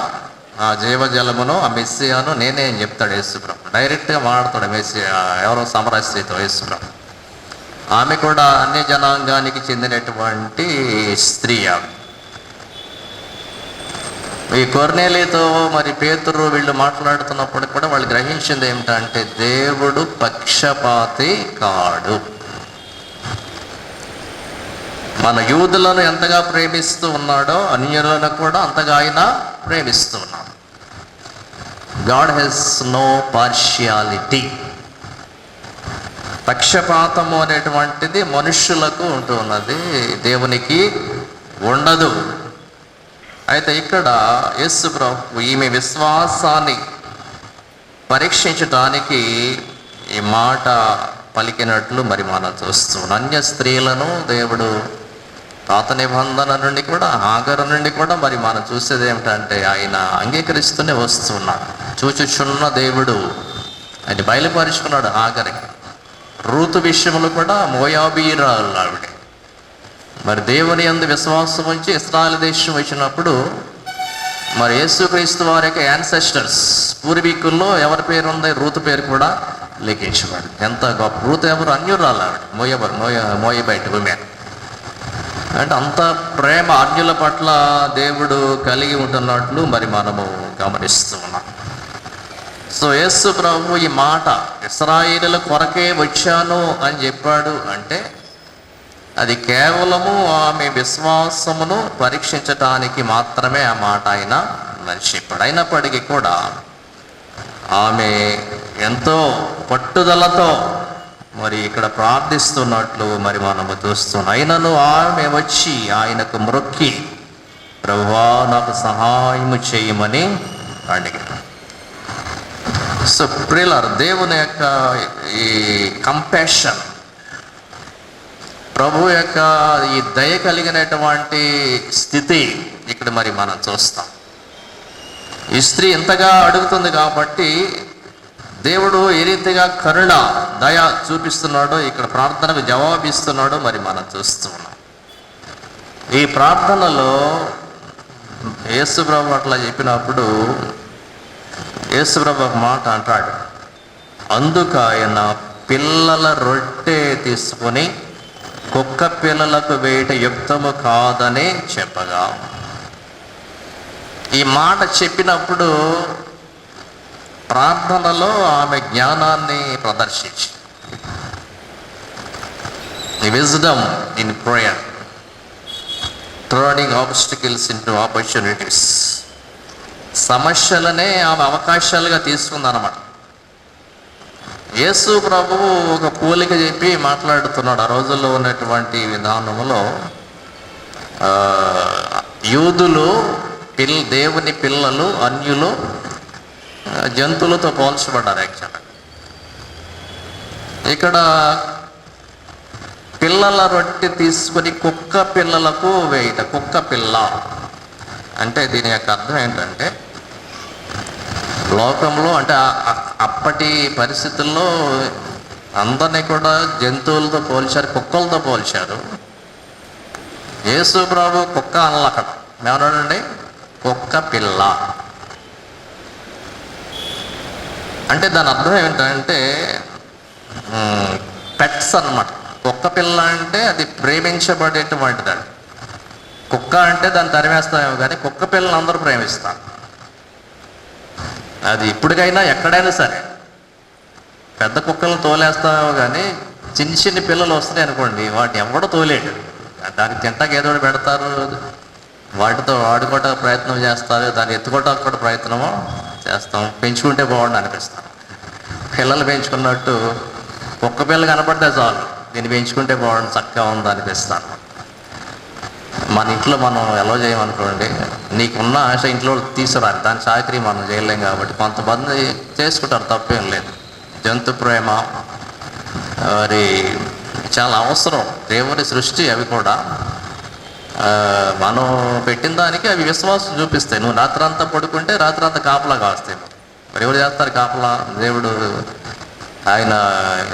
ఆ జీవజలమును, ఆ మెస్సియాను నేనే అని చెప్తాడు యేసు ప్రభు. డైరెక్ట్గా మాట్లాడతాడు మెస్సియా ఎవరో సమరయ స్త్రీతో యేసు ప్రభు. ఆమె కూడా అన్య జనాంగానికి చెందినటువంటి స్త్రీ. ఆమె ఈ కొర్నేలితో మరి పేతురు వీళ్ళు మాట్లాడుతున్నప్పుడు కూడా వాళ్ళు గ్రహించింది ఏమిటంటే దేవుడు పక్షపాతి కాడు. మన యూదులను ఎంతగా ప్రేమిస్తూ ఉన్నాడో అన్యులను కూడా అంతగా ఆయన ప్రేమిస్తూ ఉన్నాడు. God has no partiality. పక్షపాతము అనేటువంటిది మనుష్యులకు ఉంటున్నది, దేవునికి ఉండదు. అయితే ఇక్కడ యేసు ప్రభు ఈమె విశ్వాసాన్ని పరీక్షించటానికి ఈ మాట పలికినట్లు మరి మనం చూస్తున్నాం. అన్య స్త్రీలను దేవుడు పాత నిబంధన నుండి కూడా, హాగరు నుండి కూడా మరి మనం చూసేది ఏమిటంటే ఆయన అంగీకరిస్తూనే వస్తున్నాడు. చూచుచున్న దేవుడు ఆయన బయలుపరుచుకున్నాడు హాగరికి. రూతు విషయంలో కూడా మోయాబీరాలు ఆవిడ. మరి దేవుని యందు విశ్వాసం ఉంచి ఇశ్రాయేలు దేశం వచ్చినప్పుడు మరి యేసుక్రీస్తు వారి యొక్క యాన్సెస్టర్స్, పూర్వీకుల్లో ఎవరి పేరు ఉంది? రూతు పేరు కూడా లిఖించబడి. ఎంత గొప్ప! రూతు ఎవరు? అన్యురాలు ఆవిడ, మోయబైట్ ఉమెన్. అంటే అంత ప్రేమ అన్యుల పట్ల దేవుడు కలిగి ఉంటున్నట్లు మరి మనము గమనిస్తూ ఉన్నాం. సో యేసు ప్రభు ఈ మాట ఇశ్రాయేలుల కొరకే వచ్చాను అని చెప్పాడు అంటే అది కేవలము ఆమె విశ్వాసమును పరీక్షించటానికి మాత్రమే ఆ మాట ఆయన మరి చెప్పాడు. అయినప్పటికీ కూడా ఆమె ఎంతో పట్టుదలతో మరి ఇక్కడ ప్రార్థిస్తున్నట్లు మరి మనము చూస్తున్నాం. అయినను ఆమె వచ్చి ఆయనకు మ్రొక్కి ప్రభువా నాకు సహాయము చేయమని అడిగాడు. సో ప్రియులారా, దేవుని యొక్క ఈ కంపాషన్, ప్రభు యొక్క ఈ దయ కలిగినటువంటి స్థితి ఇక్కడ మరి మనం చూస్తాం. ఈ స్త్రీ ఎంతగా అడుగుతుంది కాబట్టి దేవుడు ఏ రీతిగా కరుణ దయ చూపిస్తున్నాడో ఇక్కడ ప్రార్థనకు జవాబిస్తున్నాడో మరి మనం చూస్తూ ఉన్నాం. ఈ ప్రార్థనలో యేసు ప్రభు అట్లా చెప్పినప్పుడు యేసు ప్రభు ఒక మాట అంటాడు, అందుకు ఆయన పిల్లల రొట్టె తీసుకొని కుక్క పిల్లలకు వేయట యుక్తము కాదని చెప్పగా, ఈ మాట చెప్పినప్పుడు ప్రార్థనలో ఆమె జ్ఞానాన్ని ప్రదర్శించి, wisdom in prayer turning obstacles into opportunities, సమస్యలనే ఆమె అవకాశాలుగా తీసుకుందన్నమాట. యేసు ప్రభువు ఒక పోలిక చెప్పి మాట్లాడుతున్నాడు. ఆ రోజుల్లో ఉన్నటువంటి విధానంలో యూదులు దేవుని పిల్లలు, అన్యులు జంతువులతో పోల్చబడ్డారు. యాక్చువల్గా ఇక్కడ పిల్లల రొట్టె తీసుకొని కుక్క పిల్లలకు వేయట. కుక్క పిల్ల అంటే దీని యొక్క అర్థం ఏంటంటే, లోకంలో అంటే అప్పటి పరిస్థితుల్లో అందరినీ కూడా జంతువులతో పోల్చారు, కుక్కలతో పోల్చారు. యేసు ప్రభు కుక్క అనల అక్కడ ఏమన్నాడండి? కుక్క పిల్ల. అంటే దాని అర్థం ఏంటంటే పెట్స్ అన్నమాట. కుక్క పిల్ల అంటే అది ప్రేమించబడేటువంటిది. కుక్క అంటే దాన్ని తరిమేస్తామేమో కానీ కుక్క పిల్లలు అందరూ ప్రేమిస్తారు. అది ఇప్పటికైనా ఎక్కడైనా సరే. పెద్ద కుక్కలను తోలేస్తామేమో కానీ చిన్న చిన్న పిల్లలు వస్తున్నాయి అనుకోండి, వాటిని ఎవడో తోలేడు. దానికి తింటాకి ఏదో పెడతారు, వాటితో ఆడుకోవటానికి ప్రయత్నం చేస్తారు, దాన్ని ఎత్తుకోవటానికి కూడా ప్రయత్నము చేస్తాం. పెంచుకుంటే బాగుండు అనిపిస్తాం. పిల్లలు పెంచుకున్నట్టు ఒక్క పిల్ల కనపడితే చాలు, దీన్ని పెంచుకుంటే బాగుండు, చక్కగా ఉంది అనిపిస్తాను. మన ఇంట్లో మనం ఎలా చేయమనుకోండి, నీకున్న ఆశ ఇంట్లో తీసుకురాలి, దాని చాకరీ మనం చేయలేం కాబట్టి కొంతమంది చేసుకుంటారు, తప్పేం లేదు. జంతు ప్రేమ మరి చాలా అవసరం, దేవుని సృష్టి. అవి కూడా మనం పెట్టిన దానికి అవి విశ్వాసం చూపిస్తాయి. నువ్వు రాత్రంతా పడుకుంటే రాత్రంతా కాపలా కాస్తాయి. మరి ఎవరు చేస్తారు కాపలా? దేవుడు. ఆయన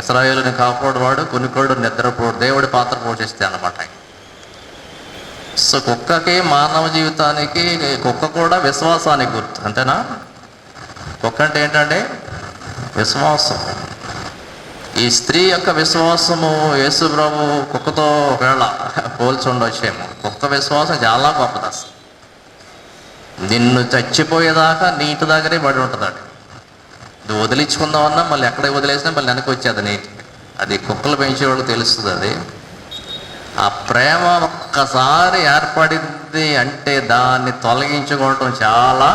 ఇశ్రాయేలుని కాపాడువాడు, కొనుక్కోడు, నిద్రపోడు, దేవుడి పాత్ర పోషిస్తే అన్నమాట. సో కుక్కకి మానవ జీవితానికి కుక్క కూడా విశ్వాసానికి గుర్తు, అంతేనా? కుక్క అంటే ఏంటంటే విశ్వాసం. ఈ స్త్రీ యొక్క విశ్వాసము యేసు ప్రభు కుక్కతో ఒకవేళ పోల్చి ఉండొచ్చేమో. కుక్క విశ్వాసం చాలా గొప్పది. అసలు నిన్ను చచ్చిపోయేదాకా నీటి దగ్గరే పడి ఉంటుంది. అది నువ్వు వదిలించుకుందామన్నా మళ్ళీ ఎక్కడ వదిలేసినా మళ్ళీ వెనక్కి వచ్చేది నీటి. అది కుక్కలు పెంచేవాళ్ళకి తెలుస్తుంది. అది ఆ ప్రేమ ఒక్కసారి ఏర్పడింది అంటే దాన్ని తొలగించుకోవటం చాలా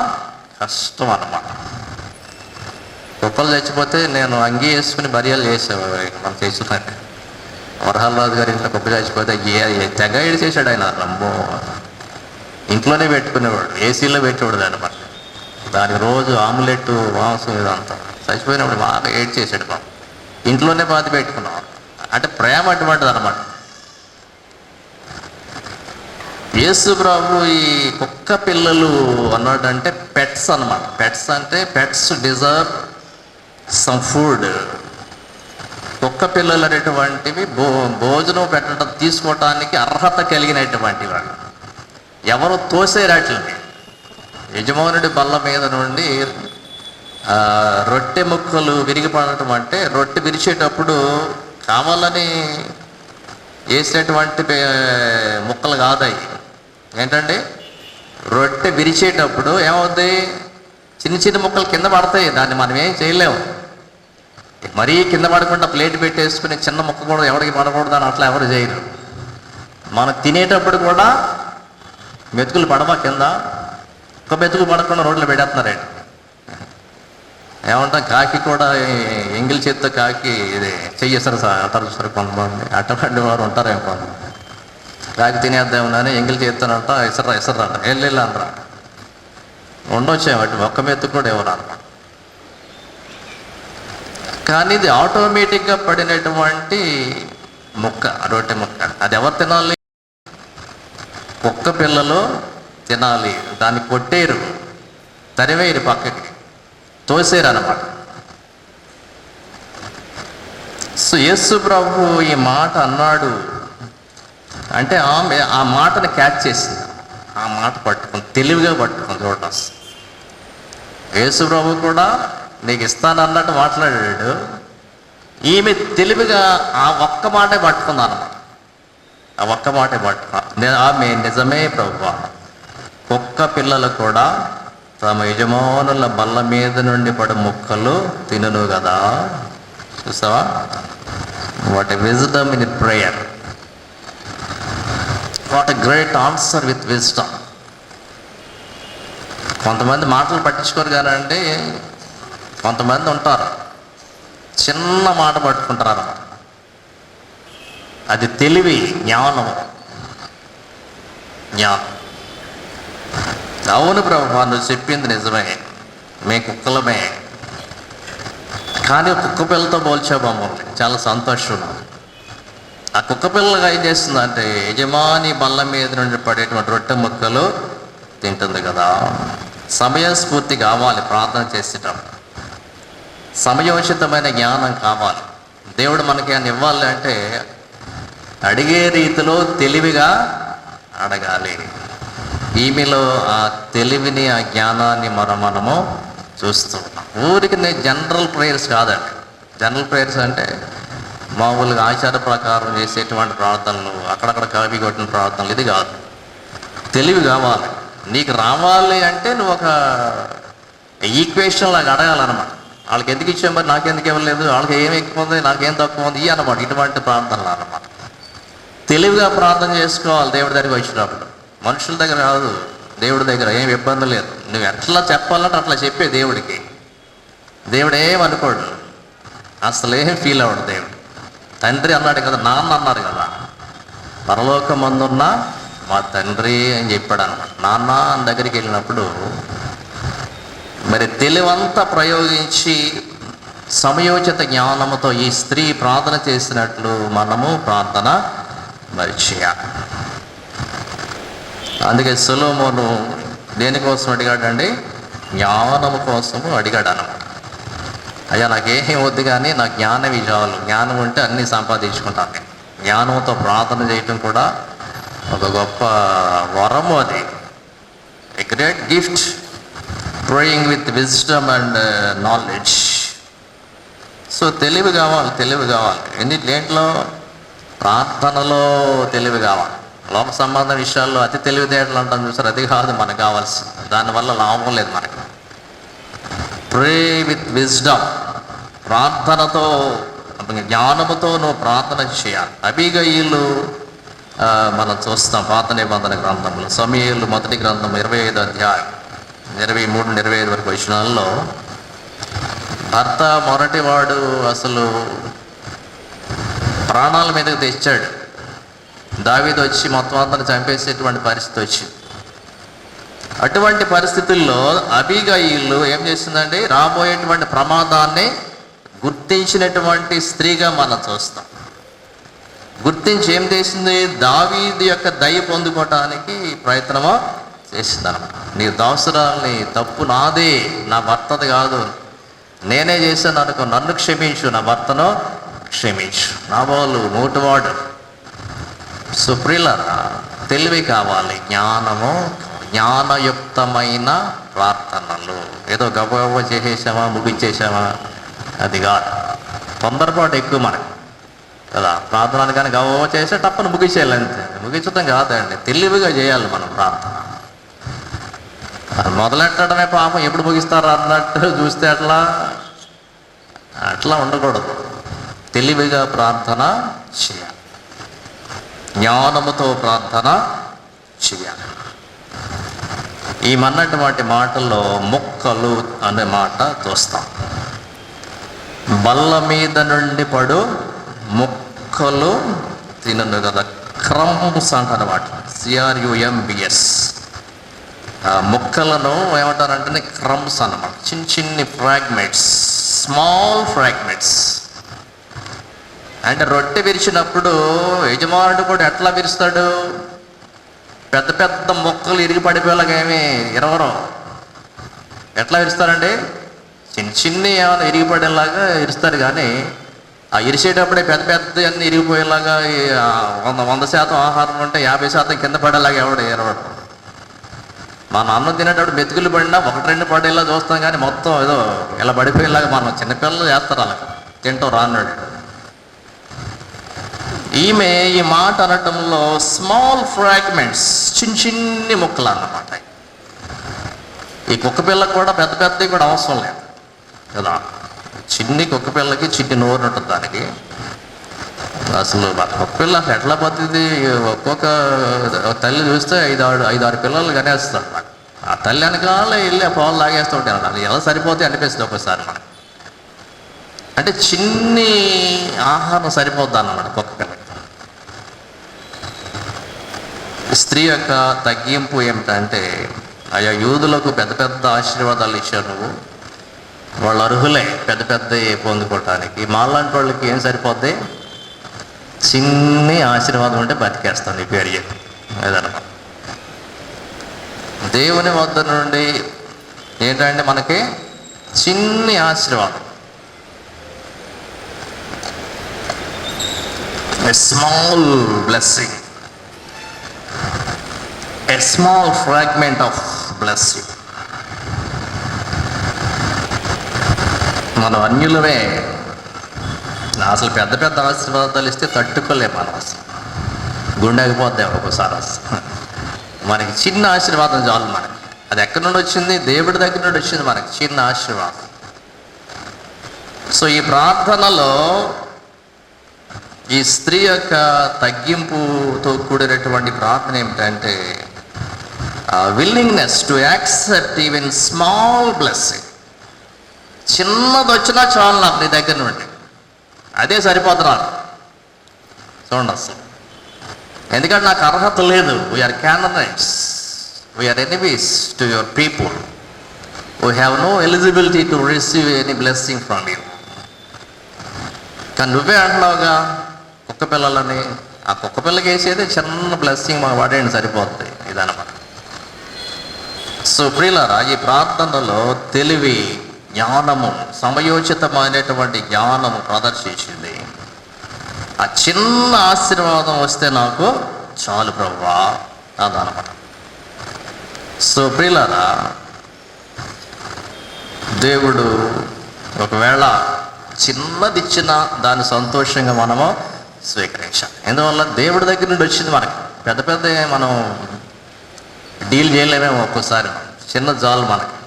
కష్టం అన్నమాట. కుక్కలు చచ్చిపోతే నేను అంగీ వేసుకుని బర్యాలు చేసేవాడు మనం చేస్తున్నట్టు. వరహాలరాజు గారి ఇంట్లో కుక్క చచ్చిపోతే తెగ ఏడిచేసాడు ఆయన. రమ్మో, ఇంట్లోనే పెట్టుకునేవాడు, ఏసీలో పెట్టేవాడు అనమాట. దానికి రోజు ఆమ్లెట్, మాంసం ఇదంతా. చచ్చిపోయినప్పుడు బాగా ఏడ్చేసాడు మనం. ఇంట్లోనే బాధ పెట్టుకున్నాం. అంటే ప్రేమ అటువంటిది అనమాట. యేసు ప్రభు ఈ కుక్క పిల్లలు అన్నాడంటే పెట్స్ అన్నమాట. పెట్స్ అంటే పెట్స్ డిజర్వ్ సమ్ ఫుడ్. కుక్క పిల్లలు అనేటువంటివి భోజనం పెట్టడం తీసుకోవటానికి అర్హత కలిగినటువంటి వాళ్ళు. ఎవరు తోసేరాట్లని. యజమానుడి బల్ల మీద నుండి రొట్టె ముక్కలు విరిగిపడటం అంటే రొట్టె విరిచేటప్పుడు కావాలని వేసినటువంటి ముక్కలు కాదాయి. ఏంటంటే రొట్టె విరిచేటప్పుడు ఏమవుద్ది, చిన్న చిన్న ముక్కలు కింద పడతాయి. దాన్ని మనం ఏం చేయలేము. మరీ కింద పడకుండా ప్లేట్ పెట్టేసుకుని చిన్న ముక్క కూడా ఎవరికి పడకూడదు అని అట్లా ఎవరు చేయరు. మనం తినేటప్పుడు కూడా మెతుకులు పడవా కింద, ఒక మెతుకు పడకుండా రోడ్లు పెట్టేస్తున్నారండి. ఏమంటాం, కాకి కూడా ఎంగిల్ చేత్తో కాకి ఇది చెయ్యేస్తారు అంటారు చూస్తారు కొంతమంది. అటువంటి వారు ఉంటారేమో కొంతమంది. కాకి తినేద్దామని ఎంగిల్ చేస్తానంట, ఇసర్రా వెళ్ళి అనరా ఉండొచ్చేవాటి ఒక్క మెతుకు కూడా ఎవరు అనమాట. కానీ ఇది ఆటోమేటిక్గా పడినటువంటి ముక్క, రొట్టె ముక్క. అది ఎవరు తినాలి? కుక్క పిల్లలు తినాలి. దాన్ని కొట్టేరు, తరివేరు, పక్కకి తోసేరు అన్నమాట. సో యేసు ప్రభు ఈ మాట అన్నాడు అంటే ఆమె ఆ మాటను క్యాచ్ చేసింది. ఆ మాట పట్టుకుంది, తెలివిగా పట్టుకుంది. చూడండి, యేసు ప్రభు కూడా నీకు ఇస్తానన్నట్టు మాట్లాడాడు. ఈమె తెలివిగా ఆ ఒక్క మాటే పట్టుకుంది అన్నమాట. ఆ ఒక్క మాటే ఆమె నిజమే ప్రభువా, కుక్క పిల్లలు కూడా తమ యజమానుల బల్ల మీద నుండి పడు ముక్కలు తినును కదా. చూసావా, what a wisdom in prayer, what a great answer with wisdom. కొంతమంది మాటలు పట్టించుకోరు కానండి, కొంతమంది ఉంటారు చిన్న మాట పట్టుకుంటారు అన్నమాట. అది తెలివి, జ్ఞానము. అవును ప్రభువా, నువ్వు చెప్పింది నిజమే, మేము కుక్కలమే. కానీ కుక్క పిల్లతో పోల్చావు మమ్మల్ని, చాలా సంతోషం. ఆ కుక్క పిల్లగా ఏం చేస్తుందంటే యజమాని బల్ల మీద నుండి పడేటువంటి రొట్టె ముక్కలు తింటుంది కదా. సమయస్ఫూర్తి కావాలి ప్రార్థన చేసేటప్పుడు, సమయోచితమైన జ్ఞానం కావాలి. దేవుడు మనకి అని ఇవ్వాలి అంటే అడిగే రీతిలో తెలివిగా అడగాలి. ఈమెలో ఆ తెలివిని, ఆ జ్ఞానాన్ని మనము చూస్తూ ఉన్నాం. ఊరికి జనరల్ ప్రేయర్స్ కాదండి. జనరల్ ప్రేయర్స్ అంటే మామూలుగా ఆచార ప్రకారం చేసేటువంటి ప్రార్థనలు, అక్కడక్కడ కాపీ కొట్టిన ప్రార్థనలు, ఇది కాదు. తెలివి కావాలి. నీకు రావాలి అంటే నువ్వు ఒక ఈక్వేషన్ లాగా అడగాలన్నమాట. వాళ్ళకి ఎందుకు ఇచ్చాం, మరి నాకెందుకు ఇవ్వలేదు, వాళ్ళకి ఏమి ఎక్కువ ఉంది, నాకేం తక్కువ ఉంది అన్నమాట. ఇటువంటి ప్రార్థనలు అన్నమాట. తెలివిగా ప్రార్థన చేసుకోవాలి దేవుడి దగ్గరికి వచ్చినప్పుడు. మనుషుల దగ్గర కాదు, దేవుడి దగ్గర ఏం ఇబ్బంది లేదు. నువ్వు ఎట్లా చెప్పాలంటే అట్లా చెప్పే దేవుడికి. దేవుడు ఏమనుకోడు, అసలు ఏం ఫీల్ అవ్వడు దేవుడు. తండ్రి అన్నాడు కదా, నాన్న అన్నారు కదా, పరలోకమందున్న మా తండ్రి అని చెప్పాడు అన్నమాట. నాన్న దగ్గరికి వెళ్ళినప్పుడు మరి తెలివంతా ప్రయోగించి సమయోచిత జ్ఞానముతో ఈ స్త్రీ ప్రార్థన చేసినట్లు మనము ప్రార్థన మరి చేయాలి. అందుకే సొలొమోను దేనికోసం అడిగాడండి? జ్ఞానము కోసము అడిగాడు అన్నమాట. అయ్యా నాకేం వద్దు కానీ నా జ్ఞానం చాలు, జ్ఞానం ఉంటే అన్నీ సంపాదించుకుంటాను. జ్ఞానంతో ప్రార్థన చేయటం కూడా ఒక గొప్ప వరము, అది a great gift. Praying with wisdom and knowledge. So తెలివి కావాలి, తెలివి కావాలి. దేంట్లో? ప్రార్థనలో తెలివి కావాలి. లోక సంబంధ విషయాల్లో అతి తెలివితేటలు అంటాం చూసారు, అది కాదు మనకు కావాల్సింది. దానివల్ల లాభం లేదు మనకు. ప్రే విత్ విజ్డమ్, ప్రార్థనతో జ్ఞానముతో నువ్వు ప్రార్థన చేయాలి. అబీగయీలు మనం చూస్తాం పాత నిబంధన గ్రంథంలో, సమూయేలు మొదటి గ్రంథం 25వ అధ్యాయం 23-25 వరకు వచనాల్లో, భర్త మొరటివాడు అసలు ప్రాణాల మీదకి తెచ్చాడు. దావీదు వచ్చి మొత్తం అందరిని చంపేసేటువంటి పరిస్థితి వచ్చింది. అటువంటి పరిస్థితుల్లో అబీగయీలు ఏం చేసిందండి? రాబోయేటువంటి ప్రమాదాన్ని గుర్తించినటువంటి స్త్రీగా మనం చూస్తాం. గుర్తించి ఏం చేసింది? దావీదు యొక్క దయ పొందుకోవటానికి ప్రయత్నమో చేసిందన్నమాట. నీ దాసురాల్ని, తప్పు నాదే, నా భర్తది కాదు, నేనే చేశాను అనుకో, నన్ను క్షమించు, నా భర్తను క్షమించు. నాబోలు మోటువాడు. సుప్రియులారా, తెలివి కావాలి, జ్ఞానము, జ్ఞానయుక్తమైన ప్రార్థనలు. ఏదో గబగబ చేసేసామా, ముగించేసామా, అది కాదు. తొందరపాటు ఎక్కువ మనకు కదా. ప్రార్థనలు కానీ గబగబ చేసే తప్పని ముగించేయాలి అంతే. ముగించడం కాదండి, తెలివిగా చేయాలి మనం ప్రార్థన. మొదలెట్టడమే పాపం, ఎప్పుడు ముగిస్తారు అన్నట్టు చూస్తే అట్లా ఉండకూడదు. తెలివిగా ప్రార్థన చేయాలి, జ్ఞానముతో ప్రార్థన చేయాలి. ఈ మన్నటువంటి మాటల్లో మొక్కలు అనే మాట చూస్తాం. బల్ల మీద నుండి పడు మొక్కలు తినను కదా, క్రమ్స్ అంటారన్నమాట. CRUMBS. మొక్కలను ఏమంటారంటే క్రమ్స్ అన్నమాట. చిన్ని ఫ్రాగ్మెంట్స్, స్మాల్ ఫ్రాగ్మెంట్స్. అంటే రొట్టె విరిచినప్పుడు యజమానుడు కూడా ఎట్లా విరుస్తాడు? పెద్ద పెద్ద మొక్కలు ఇరిగి పడిపోయేలాగా ఏమి ఇరవరు. ఎట్లా విరుస్తారండి? చిన్ని ఏమైనా ఇరిగిపడేలాగా ఇరుస్తారు. కానీ ఆ ఇరిచేటప్పుడే పెద్ద పెద్ద అన్నీ ఇరిగిపోయేలాగా 100% ఆహారం ఉంటే 50% కింద పడేలాగా ఎవడు ఇరవడు. మన అన్నం తినేటప్పుడు మెతుకులు పడినా 1-2 పడేలా చూస్తాం, కానీ మొత్తం ఏదో ఇలా పడిపోయేలాగా మనం చిన్నపిల్లలు చేస్తారు అలా తింటాం రాన్నాడు. ఈమె ఈ మాట అనటంలో స్మాల్ ఫ్రాగ్మెంట్స్, చిన్ని ముక్కలు అన్నమాట. ఈ కుక్క పిల్లకి కూడా పెద్ద పెద్దవి కూడా అవసరం లేదు కదా. చిన్ని కుక్క పిల్లకి చిన్ని నోరు ఉంటుంది దానికి. అసలు కుక్క పిల్ల అసలు ఎట్లా పోతుంది? ఒక్కొక్క తల్లి చూస్తే 5-6 పిల్లలు కనేస్తుంది అన్నమాట. ఆ తల్లి వెనకాల వెళ్ళి ఆ పాలు లాగేస్తూ ఉంటాయి అన్నమాట. అది ఎలా సరిపోతే అనిపిస్తుంది ఒకసారి మనకి. అంటే చిన్ని ఆహారం సరిపోద్ది అన్నమాట కుక్క పిల్లకి. స్త్రీ యొక్క తగ్గింపు ఏమిటంటే, అయ్యా యూదులకు పెద్ద పెద్ద ఆశీర్వాదాలు ఇచ్చారు నువ్వు, వాళ్ళు అర్హులే పెద్ద పెద్ద పొందుకోవటానికి. మాలాంటి వాళ్ళకి ఏం సరిపోద్ది? చిన్ని ఆశీర్వాదం ఉంటే బతికేస్తాను నీ పేరు చెప్పి ఏదన్నమాట. దేవుని వద్ద నుండి ఏంటంటే మనకి చిన్ని ఆశీర్వాదం, a small blessing, a small fragment of blessing. మనం అన్యులమే, అసలు పెద్ద పెద్ద ఆశీర్వాదాలు ఇస్తే తట్టుకోలేము మనం, అసలు గుండెకపోద్దాం ఒక్కోసారి. అసలు మనకి చిన్న ఆశీర్వాదం చాలు మనకి. అది ఎక్కడి నుండి వచ్చింది? దేవుడి దగ్గర నుండి వచ్చింది మనకి చిన్న ఆశీర్వాదం. సో ఈ ప్రార్థనలో ఈ స్త్రీ యొక్క తగ్గింపుతో కూడినటువంటి ప్రార్థన ఏమిటంటే, willingness to accept even small blessing. చిన్నది వచ్చినా చాలు నాకు నీ దగ్గర నుండి, అదే సరిపోతున్నారు. చూడండి అసలు, ఎందుకంటే నాకు అర్హత లేదు. We are candidates, we are enemies to your people, we have no eligibility to receive any blessing from you. కానీ నువ్వే అంటున్నావుగా కుక్క పిల్లలని, ఆ కుక్క పిల్లకి వేసేది చిన్న బ్లెస్సింగ్ మాకు పడేయండి సరిపోతుంది ఇదన్నమాట. సో ప్రియులారా, ఈ ప్రార్థనలో తెలివి, జ్ఞానము, సమయోచితమైనటువంటి జ్ఞానము ప్రదర్శించింది. ఆ చిన్న ఆశీర్వాదం వస్తే నాకు చాలు ప్రభువా అదనమాట. సో ప్రియులారా, దేవుడు ఒకవేళ చిన్నది ఇచ్చినా దాన్ని సంతోషంగా మనము స్వీకరించాలి. ఎందువల్ల దేవుడి దగ్గర నుండి వచ్చింది. మనకి పెద్ద పెద్ద మనం డీల్ చేయలేమేమో ఒక్కోసారి, చిన్న చాలు మనకి,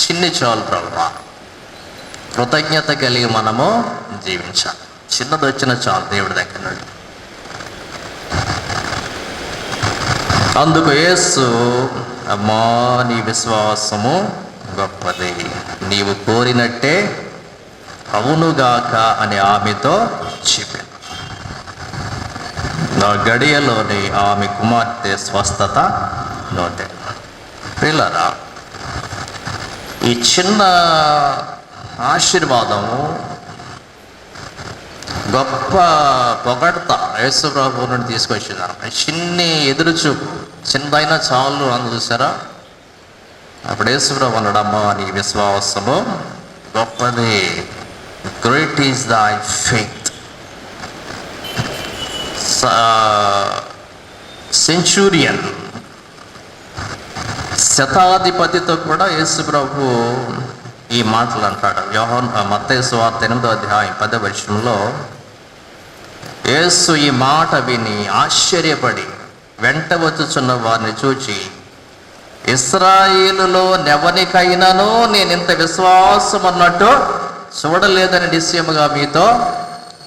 చిన్ని చాలు ప్రభువా. కృతజ్ఞత కలిగి మనము జీవించాలి. చిన్నది వచ్చిన చాలు దేవుడి దగ్గర నుండి. అందుకు యేసు, అమ్మా నీ విశ్వాసము గొప్పది, నీవు కోరినట్టే అవునుగాక అని ఆమెతో చెప్పాను. నా గడియలోని ఆమె కుమార్తె స్వస్థత నోటే. పిల్లరా, ఈ చిన్న ఆశీర్వాదము గొప్ప పొగడ్త యేసు ప్రభు నుండి తీసుకొచ్చింది. చిన్ని ఎదురుచూపు, చిన్నదైనా చాలు అని చూసారా. అప్పుడు యేసు ప్రభు అన్నాడు, అమ్మా నీ విశ్వాసము గొప్పది, గ్రేట్ ఈజ్ దై ఫెయిత్. సెంచురియన్, శతాధిపతితో కూడా యేసు ప్రభు ఈ మాటలు అంటాడు. మత్తయి సువార్త 8వ అధ్యాయం 10వ వచనంలో యేసు ఈ మాట విని ఆశ్చర్యపడి వెంట వచ్చుచున్న వారిని చూచి, ఇశ్రాయేలులో నెవనికైనాను నేను ఇంత విశ్వాసం అన్నట్టు చూడలేదని నిశ్చయముగా మీతో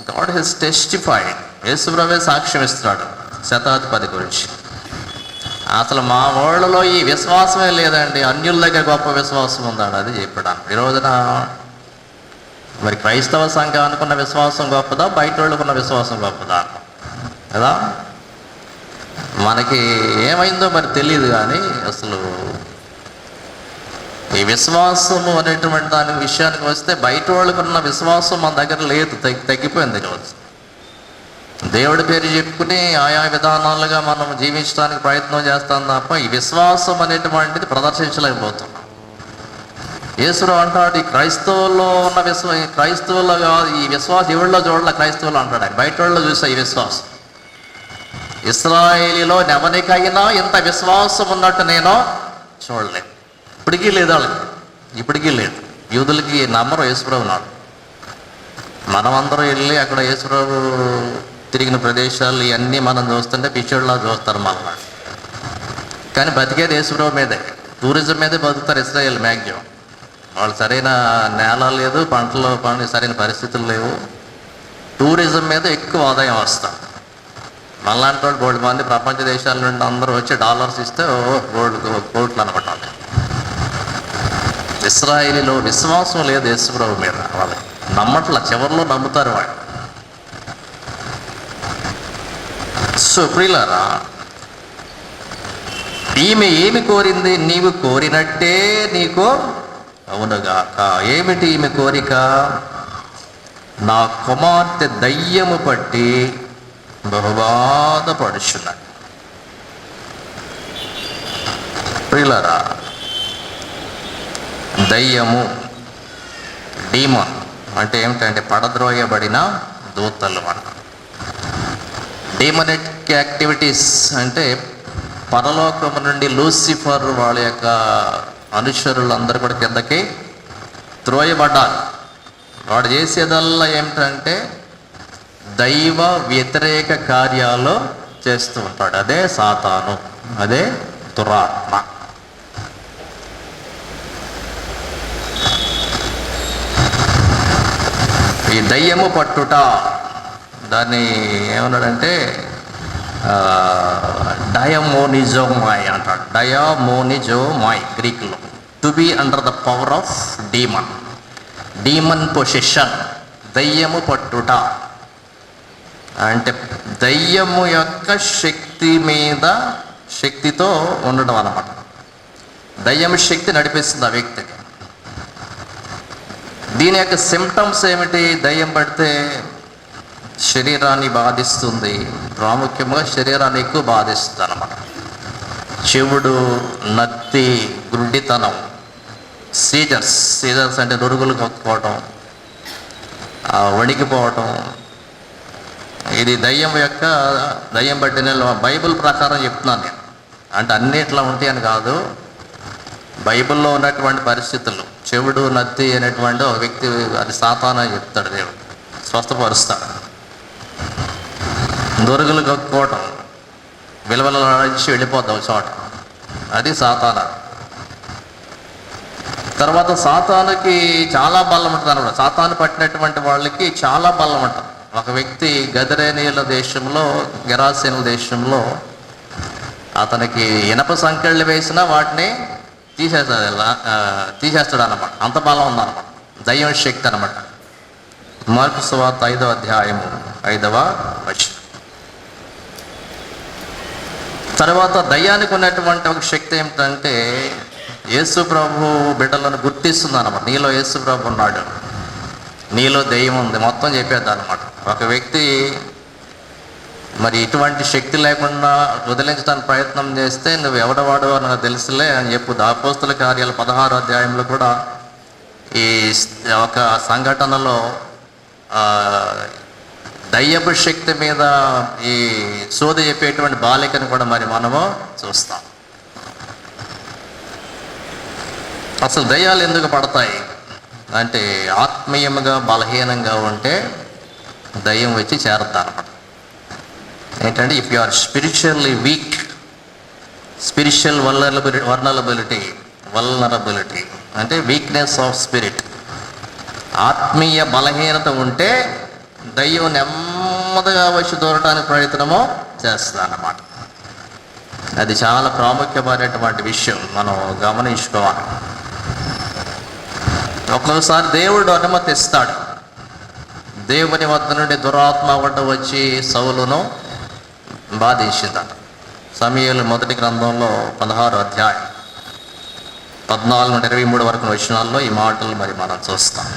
గాడ్ హెస్ టెస్టిఫైడ్. యేసు ప్రభువే సాక్ష్యం ఇస్తున్నాడు శతాధిపతి గురించి. అసలు మా వాళ్ళలో ఈ విశ్వాసమే లేదండి, అన్యుల దగ్గర గొప్ప విశ్వాసం ఉందండి, అది చెప్పాడు. ఈ రోజున మరి క్రైస్తవ సంఘానికి ఉన్న విశ్వాసం గొప్పదా, బయట వాళ్ళకున్న విశ్వాసం గొప్పదా కదా? మనకి ఏమైందో మరి తెలియదు. కానీ అసలు ఈ విశ్వాసము అనేటువంటి దాని విషయానికి వస్తే బయట వాళ్ళకున్న విశ్వాసం మన దగ్గర లేదు, తగ్గిపోయింది ఈరోజు. దేవుడి పేరు చెప్పుకుని ఆయా విధానాలుగా మనం జీవించడానికి ప్రయత్నం చేస్తాం తప్ప ఈ విశ్వాసం అనేటువంటిది ప్రదర్శించలేకపోతున్నాం. యేసురావు అంటాడు, ఈ క్రైస్తవుల్లో ఉన్న క్రైస్తవుల్లో కాదు ఈ విశ్వాసం ఎవరిలో చూడాల, క్రైస్తవులు అంటాడు ఆయన. బయట వాళ్ళలో చూసా ఈ విశ్వాసం. ఇశ్రాయేలీలో ఎవరికైనా ఇంత విశ్వాసం ఉన్నట్టు నేను చూడలేదు. ఇప్పటికీ లేదు వాళ్ళకి, ఇప్పటికీ లేదు. యూదులకి నమ్మరు యేసుప్రభు నాడు. మనమందరం వెళ్ళి అక్కడ యేసుప్రభు తిరిగిన ప్రదేశాలు ఇవన్నీ మనం చూస్తుంటే పిచ్చోళ్ళలా చూస్తారు మనల్ని. కానీ బతికేది యేసుప్రభు మీదే, టూరిజం మీదే బతుకుతారు ఇశ్రాయేల్ మ్యాక్సిమం. వాళ్ళు సరైన నేల లేదు, పంటలు సరైన పరిస్థితులు లేవు, టూరిజం మీద ఎక్కువ ఆదాయం వస్తారు. మనలాంటి వాళ్ళు గోల్డ్ మంది ప్రపంచ దేశాల నుండి అందరూ వచ్చి డాలర్స్ ఇస్తే కోట్లు అనమాట. ఇశ్రాయేలీలో విశ్వాసం లేదు యేసుప్రభు మీద, వాళ్ళకి నమ్మట్ల, చివరిలో నమ్ముతారు వాళ్ళు. సో ప్రియులారా, ఈమె ఏమి కోరింది? నీవు కోరినట్టే నీకు అవునుగాక. ఏమిటి ఈమె కోరిక? నా కుమార్తె దయ్యము పట్టి బహుబాధపడుచున్నాడు. ప్రియులారా, దయ్యము, డీమన్ అంటే ఏమిటంటే పడద్రోయబడిన దూతలు అన్న. డీమనిక్ యాక్టివిటీస్ అంటే పరలోకము నుండి లూసిఫర్ వాళ్ళ యొక్క అనుచరులందరూ కూడా కిందకి త్రోయబడ్డారు. వాడు చేసేదల్లా ఏమిటంటే దైవ వ్యతిరేక కార్యాలు చేస్తూ ఉంటాడు. అదే సాతాను, అదే దురాత్మ. ఈ దయ్యము పట్టుట, దాన్ని ఏమన్నాడంటే డయమోనిజోమాయ్ అంటాడు. డయామోనిజోమాయ్ గ్రీకులో, to be under the power of demon. Demon position, దయ్యము పట్టుట అంటే దయ్యము యొక్క శక్తి మీద శక్తితో ఉండడం అన్నమాట. దయ్యం శక్తి నడిపిస్తుంది ఆ వ్యక్తిని. దీని యొక్క సిమ్టమ్స్ ఏమిటి? దయ్యం పడితే శరీరాన్ని బాధిస్తుంది, ప్రాముఖ్యంగా శరీరాన్ని ఎక్కువ బాధిస్తుంది అన్నమాట. చెవుడు, నత్తి, గుడ్డితనం, సీజర్స్ అంటే నురుగులు కక్కుకోవటం, వణికిపోవటం. ఇది దయ్యం పట్టిన బైబిల్ ప్రకారం చెప్తున్నాను నేను. అంటే అన్నిట్లా ఉంటాయని కాదు, బైబిల్లో ఉన్నటువంటి పరిస్థితులు. చెవుడు, నత్తి అనేటువంటి ఒక వ్యక్తి, అది సాతాను అని చెప్తాడు దేవుడు, స్వస్థపరుస్తాడు. దొరుగులు కక్కుకోవటం, విలువలరించి వెళ్ళిపోతాం చోట, అది సాతాను. తర్వాత సాతానుకి చాలా బలం ఉంటుంది అన్నమాట. సాతాను పట్టినటువంటి వాళ్ళకి చాలా బలం ఉంటుంది. ఒక వ్యక్తి గదరేనీయుల దేశంలో, గెరాసేనుల దేశంలో అతనికి ఇనప సంకెళ్ళు వేసినా వాటిని తీసేస్తాడు అన్నమాట. అంత బలం ఉందన్నమాట, దయ్యం శక్తి అనమాట. మార్కు సువార్త 5వ అధ్యాయము 5వ వచనం. తర్వాత దయ్యానికి ఉన్నటువంటి ఒక శక్తి ఏమిటంటే, యేసు ప్రభు బిడ్డలను గుర్తిస్తుంది అన్నమాట. నీలో యేసు ప్రభు ఉన్నాడు, నీలో దెయ్యం ఉంది, మొత్తం చెప్పేద్దాం అనమాట. ఒక వ్యక్తి మరి ఇటువంటి శక్తి లేకుండా వదిలించడానికి ప్రయత్నం చేస్తే నువ్వు ఎవడవాడు అని నాకు తెలుసులే అని చెప్పు. అపోస్తల కార్యాలు 16వ అధ్యాయంలో కూడా ఈ ఒక సంఘటనలో దయ్యపు శక్తి మీద ఈ సోది చెప్పేటువంటి బాలికను కూడా మరి మనము చూస్తాం. అసలు దయ్యాలు ఎందుకు పడతాయి అంటే, ఆత్మీయంగా బలహీనంగా ఉంటే దయ్యం వచ్చి చేరుతా అనమాట. ఏంటంటే, if you are spiritually weak, spiritual vulnerability అంటే వీక్నెస్ ఆఫ్ స్పిరిట్, ఆత్మీయ బలహీనత ఉంటే దయ్యం నెమ్మదిగా వచ్చి దూరటానికి ప్రయత్నము చేస్తుంది అన్నమాట. అది చాలా ప్రాముఖ్యమైనటువంటి విషయం, మనం గమనించుకోవాలి. ఒక్కొక్కసారి దేవుడు అనుమతిస్తాడు. దేవుని వద్ద నుండి దురాత్మ ఒకటి వచ్చి సౌలును బాధించిందట. సమూయేలు మొదటి గ్రంథంలో 16వ అధ్యాయం 14 నుండి 23 వరకు వచనాల్లో ఈ మాటలు మరి మనం చూస్తాం.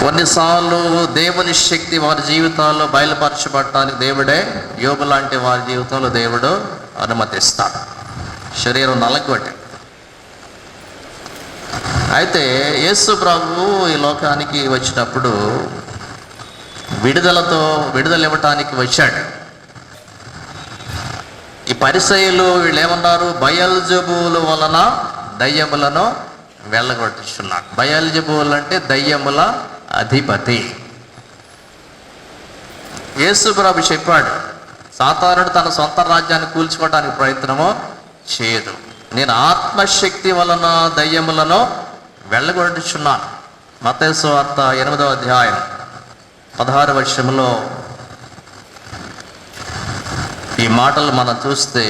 కొన్నిసార్లు దేవుని శక్తి వారి జీవితాల్లో బయలుపరచబడటానికి దేవుడే, యోబు లాంటి వారి జీవితంలో దేవుడు అనుమతిస్తాడు. శరీరం నలగొట్టి. అయితే యేసు ప్రభువు ఈ లోకానికి వచ్చినప్పుడు విడుదల ఇవ్వటానికి వచ్చాడు. ఈ పరిసయ్యులు వీళ్ళు ఏమన్నారు? బయల్జెబూలు వలన దయ్యములను వెళ్ళగొట్టుచున్నాడు. బయల్జెబూలు అంటే దయ్యముల అధిపతి. యేసు ప్రభు చెప్పాడు, సాతానుడు తన సొంత రాజ్యాన్ని కూల్చుకోవడానికి ప్రయత్నము చేయదు, నేను ఆత్మశక్తి వలన దయ్యములను వెళ్ళగొట్టుచున్నాను. మత్తయి సువార్త 8వ అధ్యాయం 16వ వచనంలో ఈ మాటలు మనం చూస్తే,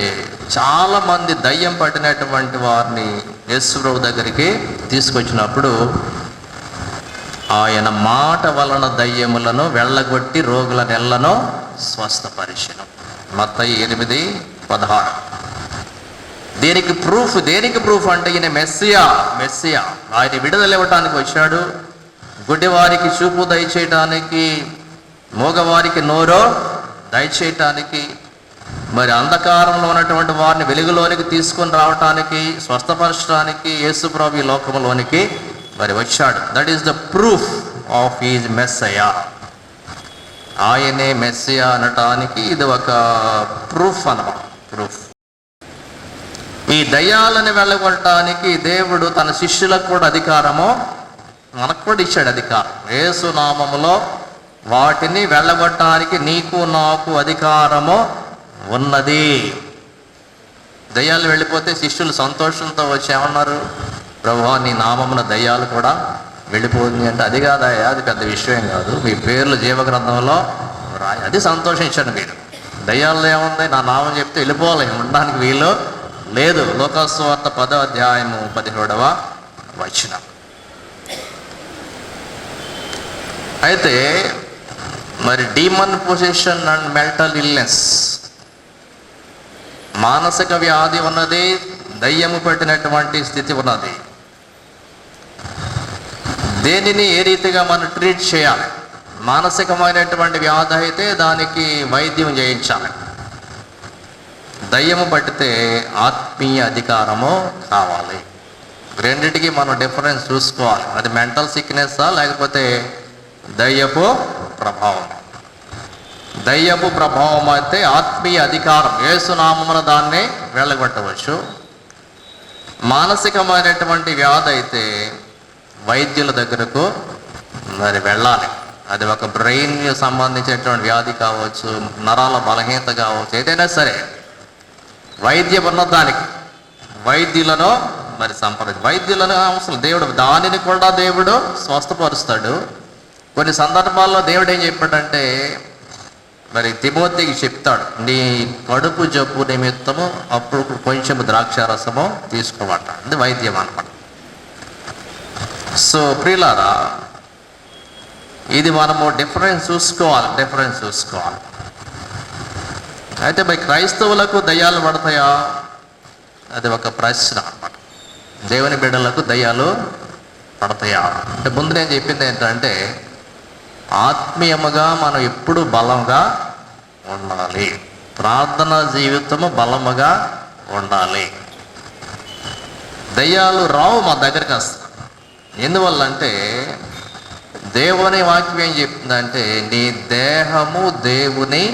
చాలా మంది దయ్యం పట్టినటువంటి వారిని యేసు ప్రభు దగ్గరికి తీసుకొచ్చినప్పుడు ఆయన మాట వలన దయ్యములను వెళ్ళగొట్టి రోగుల నెలను స్వస్థపరిచెను. మత్తయి 8:16. దేనికి ప్రూఫ్ అంటే ఈయన మెస్సియా. ఆయన విడుదల ఇవ్వటానికి వచ్చాడు. గుడ్డివారికి చూపు దయచేయటానికి, మూగవారికి నోరో దయచేయటానికి, మరి అంధకారంలో ఉన్నటువంటి వారిని వెలుగులోనికి తీసుకొని రావటానికి, స్వస్థపరచడానికి యేసు ప్రభు ఈ లోకంలోనికి మరి వచ్చాడు. That is the proof of his Messiah. ఆయనే మెస్సియా అనటానికి ఇది ఒక ప్రూఫ్ అన్నమాట. ప్రూఫ్. ఈ దయ్యాలను వెళ్ళగొట్టడానికి దేవుడు తన శిష్యులకు కూడా అధికారము, మనకు కూడా ఇచ్చాడు అధికారం. యేసు నామములో వాటిని వెళ్ళగొట్టడానికి నీకు నాకు అధికారము ఉన్నది. దయ్యాలు వెళ్ళిపోతే శిష్యులు సంతోషంతో వచ్చి ఏమన్నారు? ప్రభువా, నీ నామమున దయ్యాలు కూడా వెళ్ళిపోతుంది అంటే, అది కాదయ్యా, అది పెద్ద విషయం కాదు, మీ పేర్లు జీవగ్రంథంలో అది సంతోషించండి మీరు. దయ్యాల్లో ఏముంది, నా నామం చెప్తే వెళ్ళిపోవాలి, ఉండడానికి వీలు లేదు. లోకాసువార్త 10వ అధ్యాయము 17వ వచనం. అయితే మరి demon position and mental illness, మానసిక వ్యాధి ఉన్నది, దయ్యము పెట్టినటువంటి స్థితి ఉన్నది. దేనిని ఏ రీతిగా మనం ట్రీట్ చేయాలి? మానసికమైనటువంటి వ్యాధి అయితే దానికి వైద్యం చేయించాలి. దయ్యము పట్టితే ఆత్మీయ అధికారము కావాలి. రెండిటికి మనం డిఫరెన్స్ చూసుకోవాలి. అది మెంటల్ సిక్నెస్సా లేకపోతే దయ్యపు ప్రభావం? దయ్యపు ప్రభావం అయితే ఆత్మీయ అధికారం, యేసునామమున దాన్ని వెళ్ళగొట్టవచ్చు. మానసికమైనటువంటి వ్యాధి అయితే వైద్యుల దగ్గరకు మరి వెళ్ళాలి. అది ఒక బ్రెయిన్ సంబంధించినటువంటి వ్యాధి కావచ్చు, నరాల బలహీనత కావచ్చు, ఏదైనా సరే వైద్యం ఉన్నదానికి వైద్యులను మరి వైద్యులను అవసరం. దేవుడు దానిని కూడా దేవుడు స్వస్థపరుస్తాడు. కొన్ని సందర్భాల్లో దేవుడు ఏం చెప్పాడంటే మరి తిమోతికి చెప్తాడు, నీ కడుపు జబ్బు నిమిత్తము అప్పుడు కొంచెం ద్రాక్షారసము తీసుకోమాట. అది వైద్యం అన్నమాట. సో ప్రియులారా, ఇది మనము డిఫరెన్స్ చూసుకోవాలి. అయితే మరి క్రైస్తవులకు దయ్యాలు పడతాయా? అది ఒక ప్రశ్న అన్నమాట. దేవుని బిడ్డలకు దయ్యాలు పడతాయా అంటే ముందు నేను చెప్పింది ఏంటంటే ఆత్మీయముగా మనం ఎప్పుడు బలంగా ఉండాలి, ప్రార్థన జీవితము బలముగా ఉండాలి. దయ్యాలు రావు మా దగ్గరికి వస్తాయి. ఎందువల్ల అంటే దేవుని వాక్యం ఏం చెప్తుందంటే నీ దేహము దేవుని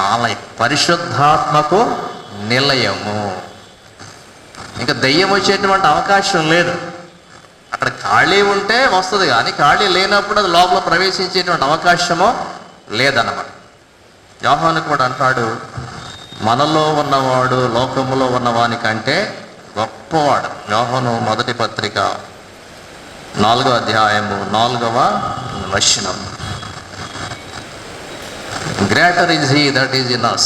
ఆలయం, పరిశుద్ధాత్మకు నిలయము. ఇంకా దయ్యం వచ్చేటువంటి అవకాశం లేదు. అక్కడ ఖాళీ ఉంటే వస్తుంది, కానీ ఖాళీ లేనప్పుడు అది లోపల ప్రవేశించేటువంటి అవకాశము లేదన్నమాట. యోహాను కూడా అంటాడు, మనలో ఉన్నవాడు లోకములో ఉన్నవాని కంటే గొప్పవాడు. యోహాను 1వ పత్రిక 4వ అధ్యాయము 4వ వచనం. Greater is he that is in us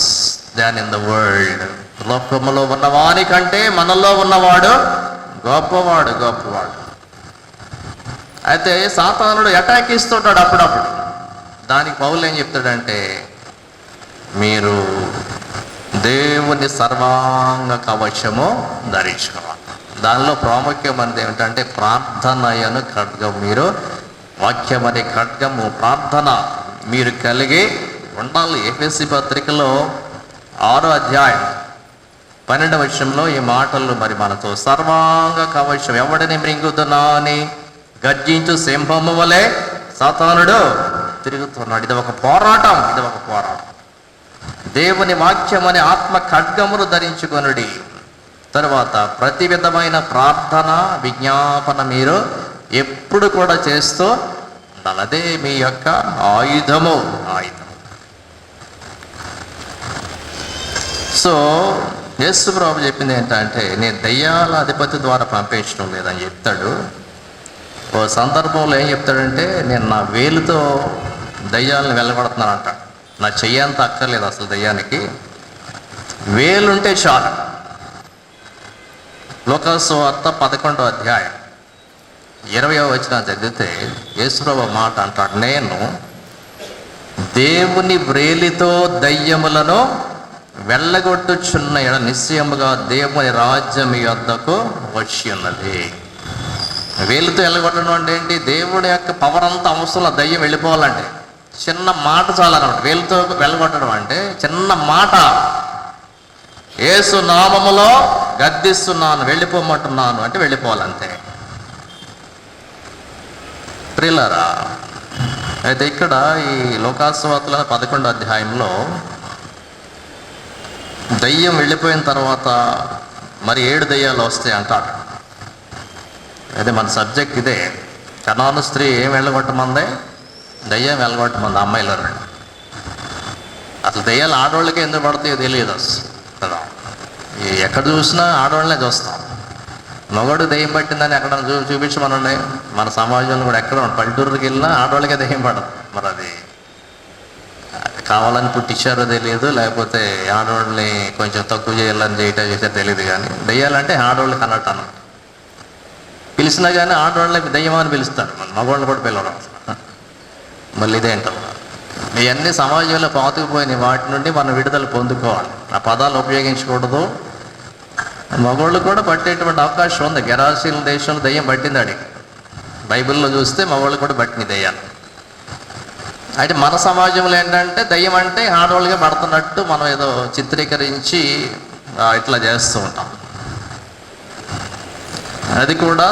than in the world. లోకములో ఉన్నవాని కంటే మనలో ఉన్నవాడు గొప్పవాడు. అయితే సాతానుడు అటాక్ ఇస్తుంటాడు అప్పుడప్పుడు. దానికి పౌలు ఏం చెప్తాడంటే మీరు దేవుని సర్వాంగ కవచము ధరించుకోవాలి. దానిలో ప్రాముఖ్యమైనది ఏమిటంటే ప్రార్థనయను ఖడ్గం. మీరు వాక్యం అనే ఖడ్గము, ప్రార్థన మీరు కలిగి ఉండాలి. ఎఫెసీ పత్రికలో 6వ అధ్యాయం 12వ వచనంలో ఈ మాటలు మరి మనతో, సర్వాంగ కవచం ఎవడిని మృంగుతున్నా అని గర్జించు సింహము వలె సాతానుడు తిరుగుతున్నాడు. ఇది ఒక పోరాటం. దేవుని వాక్యం అనే ఆత్మ ఖడ్గమును ధరించుకొనుడి. తరువాత ప్రతి విధమైన ప్రార్థన విజ్ఞాపన మీరు ఎప్పుడు కూడా చేస్తూ ఉండాలి. అదే మీ యొక్క ఆయుధము. సో యేసు ప్రభు చెప్పింది ఏంటంటే నేను దయ్యాల అధిపతి ద్వారా పంపించడం లేదని చెప్తాడు. ఓ సందర్భంలో ఏం చెప్తాడంటే నేను నా వేలుతో దయ్యాలను వెళ్ళగొడుతున్నాను అంటాడు. నా చెయ్యంత అక్కర్లేదు అసలు దయ్యానికి, వేలుంటే చాలు. లోకాసువార్త 11వ అధ్యాయం 20వ వచనం చదివితే యేసుప్రభు మాట అంటాడు, నేను దేవుని వ్రేలితో దయ్యములను వెళ్ళగొట్టుచున్న ఎడ నిశ్చయముగా దేవుని రాజ్యం మీ వద్దకు వచ్చి ఉన్నది. వేలుతో వెళ్ళగొట్టడం అంటే ఏంటి? దేవుడి యొక్క పవర్ అంతా అవసరం. దయ్యం వెళ్ళిపోవాలంటే చిన్న మాట చాలన్నమాట. వేలుతో వెళ్ళగొట్టడం అంటే చిన్న మాట, యేసు నామములో గద్దిస్తున్నాను, వెళ్ళిపోమంటున్నాను అంటే వెళ్ళిపోవాలంతే. ప్రియులారా, అయితే ఇక్కడ ఈ లోకాసువార్తల 11వ అధ్యాయంలో దయ్యం వెళ్ళిపోయిన తర్వాత మరి 7 దయ్యాలు వస్తాయి అంటాడు. అదే మన సబ్జెక్ట్ ఇదే. కనాను స్త్రీ ఏం వెళ్ళగొట్టమంది? దయ్యం వెళ్ళగొట్టమంది. అమ్మాయిలో అసలు దయ్యాలు ఆడవాళ్ళకి ఎందుకు పడతాయో తెలియదు అసలు కదా. ఎక్కడ చూసినా ఆడవాళ్ళనే చూస్తాం. మగవాడు దయ్యం పట్టిందని ఎక్కడ చూపించమనండి. మన సమాజంలో కూడా ఎక్కడ పల్లెటూరుకి వెళ్ళినా ఆడవాళ్ళకే దయ్యం పడదు. మరి అది కావాలని పుట్టించారో తెలియదు, లేకపోతే ఆడవాళ్ళని కొంచెం తక్కువ చేయాలని చేసారో తెలియదు. కానీ దెయ్యాలంటే ఆడవాళ్ళు కన్నట్టు అన్నమాట. పిలిచినా కానీ ఆడవాళ్ళకి దెయ్యం అని పిలుస్తారు, మగవాళ్ళని కూడా పిలవడం. మళ్ళీ ఇదేంటాం, ఇవన్నీ సమాజంలో పాతుకుపోయినాయి. వాటి నుండి మనం విడుదల పొందుకోవాలి. ఆ పదాలు ఉపయోగించకూడదు. మగవాళ్ళు కూడా పట్టేటువంటి అవకాశం ఉంది. గెరాసీల దేశంలో దెయ్యం పట్టింది అడిగి, బైబిల్లో చూస్తే మగవాళ్ళు కూడా పట్టింది దెయ్యాలు. అయితే మన సమాజంలో ఏంటంటే దెయ్యం అంటే ఆడవాళ్ళుగా పడుతున్నట్టు మనం ఏదో చిత్రీకరించి ఇట్లా చేస్తూ ఉంటాం. అది కూడా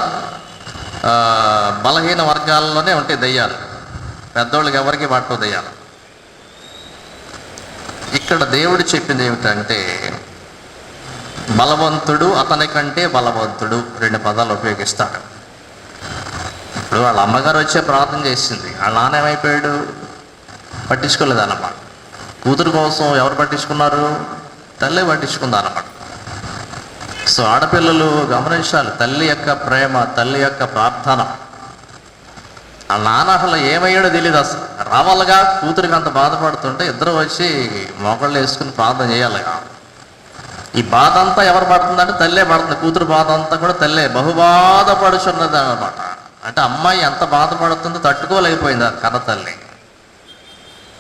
బలహీన వర్గాల్లోనే ఉంటాయి దెయ్యాలు, పెద్దోళ్ళకి ఎవరికి పట్టవు దెయ్యాలు. ఇక్కడ దేవుడు చెప్పింది ఏమిటంటే బలవంతుడు, అతని కంటే బలవంతుడు, 2 పదాలు ఉపయోగిస్తాడు. ఇప్పుడు వాళ్ళ అమ్మగారు వచ్చే ప్రార్థన చేసింది, వాళ్ళ నాన్న ఏమైపోయాడు, పట్టించుకోలేదు అన్నమాట. కూతురు కోసం ఎవరు పట్టించుకున్నారు, తల్లి పట్టించుకుంది అన్నమాట. సో ఆడపిల్లలు గమనించాలి, తల్లి యొక్క ప్రేమ, తల్లి యొక్క ప్రార్థన. ఆ నాన్న అసలు ఏమయ్యాడో తెలియదు, అసలు రావాలిగా. కూతురికి అంత బాధపడుతుంటే ఇద్దరు వచ్చి మోకాళ్ళు వేసుకుని ప్రార్థన చేయాలిగా. ఈ బాధ అంతా ఎవరు పడుతుందంటే తల్లే పడుతుంది. కూతురు బాధ అంతా కూడా తల్లే బహుబాధపడుచున్నది అన్నమాట. అంటే అమ్మాయి ఎంత బాధపడుతుందో తట్టుకోలేకపోయింది ఆ కన్న తల్లి.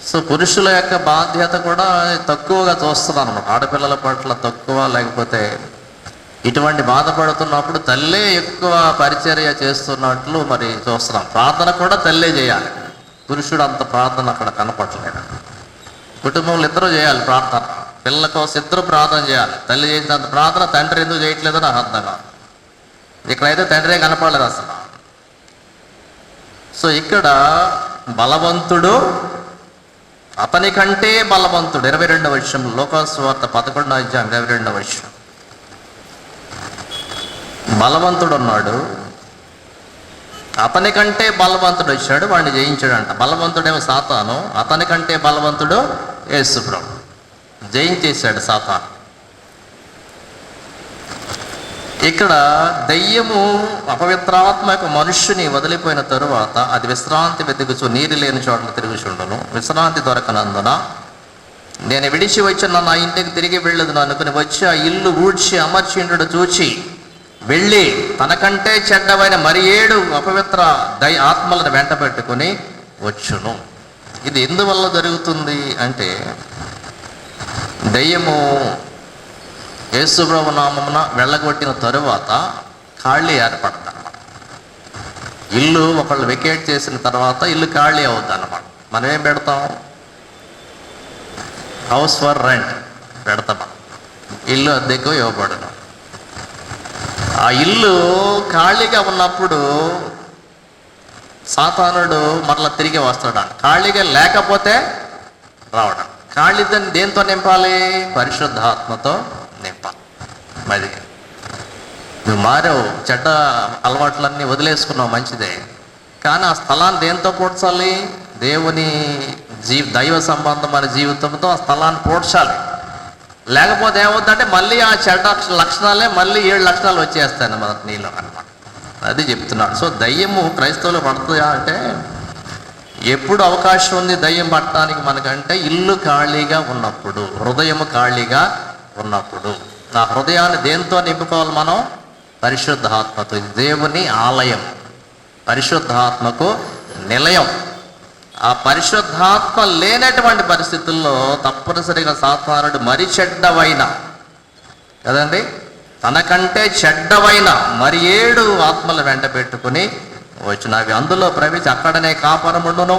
సో పురుషుల యొక్క బాధ్యత కూడా తక్కువగా చూస్తుంది అన్నమాట. ఆడపిల్లల పట్ల తక్కువ, లేకపోతే ఇటువంటి బాధపడుతున్నప్పుడు తల్లే ఎక్కువ పరిచర్య చేస్తున్నట్లు మరి చూస్తున్నాం. ప్రార్థన కూడా తల్లే చేయాలి, పురుషుడు అంత ప్రార్థన అక్కడ కనపడలేదు. కుటుంబంలో ఇద్దరు చేయాలి ప్రార్థన, పిల్లల కోసం ఇద్దరు ప్రార్థన చేయాలి. తల్లి చేసినంత ప్రార్థన తండ్రి ఎందుకు చేయట్లేదో నాకు అర్థం కాదు. ఇక్కడైతే తండ్రే కనపడలేదు అసలు. సో ఇక్కడ బలవంతుడు, అతని కంటే బలవంతుడు. 22వ వచనం, లోకాసు వార్త 11వ అధ్యాయం 22వ వచనం. బలవంతుడు ఉన్నాడు, అతని కంటే బలవంతుడు వచ్చాడు, వాడిని జయించాడంట. బలవంతుడేమో సాతాను, అతని కంటే బలవంతుడు యేసు ప్రభు. జయించేశాడు సాతాను. ఇక్కడ దయ్యము అపవిత్రాత్మక మనుష్యుని వదిలిపోయిన తరువాత అది విశ్రాంతి వెతుకుచు నీరు లేని చోట్ల తిరుగుచుండును. విశ్రాంతి దొరకనందున నేను విడిచి వచ్చిన నా ఇంటికి తిరిగి వెళ్ళదు అనుకుని వచ్చి ఆ ఇల్లు ఊడ్చి అమర్చిండు చూచి వెళ్ళి తనకంటే చెడ్డవైన మరి 7 అపవిత్ర ఆత్మలను వెంట పెట్టుకుని వచ్చును. ఇది ఎందువల్ల జరుగుతుంది అంటే దయ్యము యేసు ప్రభు నామమున వెళ్ళగొట్టిన తరువాత ఖాళీ ఏర్పడుతుంది అన్నమాట. ఇల్లు ఒకళ్ళు వెకేట్ చేసిన తర్వాత ఇల్లు ఖాళీ అవుద్ది అన్నమాట. మనం ఏం పెడతాం, హౌస్ ఫర్ రెంట్ పెడతాం, ఇల్లు అద్దెకు ఇవ్వబడును. ఆ ఇల్లు ఖాళీగా ఉన్నప్పుడు సాతానుడు మరలా తిరిగి వస్తాడు. ఖాళీగా లేకపోతే రావడం. ఖాళీ దేంతో నింపాలి, పరిశుద్ధాత్మతో నింపాలి. మరి నువ్వు మారావు, చెడ్డ అలవాట్లన్నీ వదిలేసుకున్నావు, మంచిదే. కానీ ఆ స్థలాన్ని దేంతో పూడ్చాలి, దేవుని దైవ సంబంధమైన జీవితంతో ఆ స్థలాన్ని పూడ్చాలి. లేకపోతే ఏమవుతుందంటే మళ్ళీ ఆ చెడ్డ లక్షణాలే మళ్ళీ 7 లక్షణాలు వచ్చేస్తాయి అన్నమాట నీలో అనమాట. అది చెప్తున్నాడు. సో దయ్యము క్రైస్తవులు పడుతుందా అంటే ఎప్పుడు అవకాశం ఉంది దయ్యం పట్టడానికి మనకంటే ఇల్లు ఖాళీగా ఉన్నప్పుడు, హృదయము ఖాళీగా ఉన్నప్పుడు. ఆ హృదయాన్ని దేంతో నింపుకోవాలి మనం, పరిశుద్ధాత్మతో. దేవుని ఆలయం, పరిశుద్ధాత్మకు నిలయం. ఆ పరిశుద్ధాత్మ లేనటువంటి పరిస్థితుల్లో తప్పనిసరిగా సాతానుడు మరి చెడ్డవైన కదండి, తనకంటే చెడ్డవైన మరి 7 ఆత్మలు వెంట పెట్టుకుని వచ్చినవి. అందులో ప్రవేశి అక్కడనే కాపురముండును.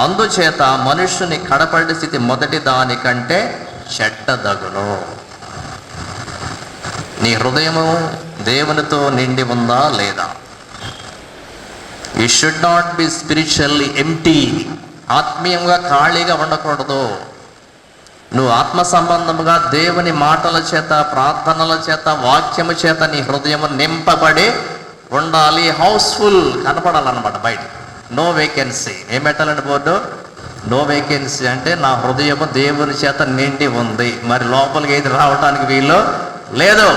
అందుచేత మనుష్యుని కడపడి స్థితి మొదటి దానికంటే చెడ్డదగును. నీ హృదయము దేవునితో నిండి ఉందా లేదా? You should not be spiritually empty. ఆత్మీయంగా ఖాళీగా ఉండకూడదు. నువ్వు ఆత్మ సంబంధముగా దేవుని మాటల చేత, ప్రార్థనల చేత, వాక్యము చేత నీ హృదయము నింపబడి ఉండాలి. హౌస్ఫుల్ కనపడాలన్నమాట బయట. No vacancy. ఏం పెట్టాలండి బోర్డు? నో వేకెన్సీ అంటే నా హృదయము దేవుని చేత నిండి ఉంది, మరి లోపలికి ఏది రావడానికి వీలు లేదు.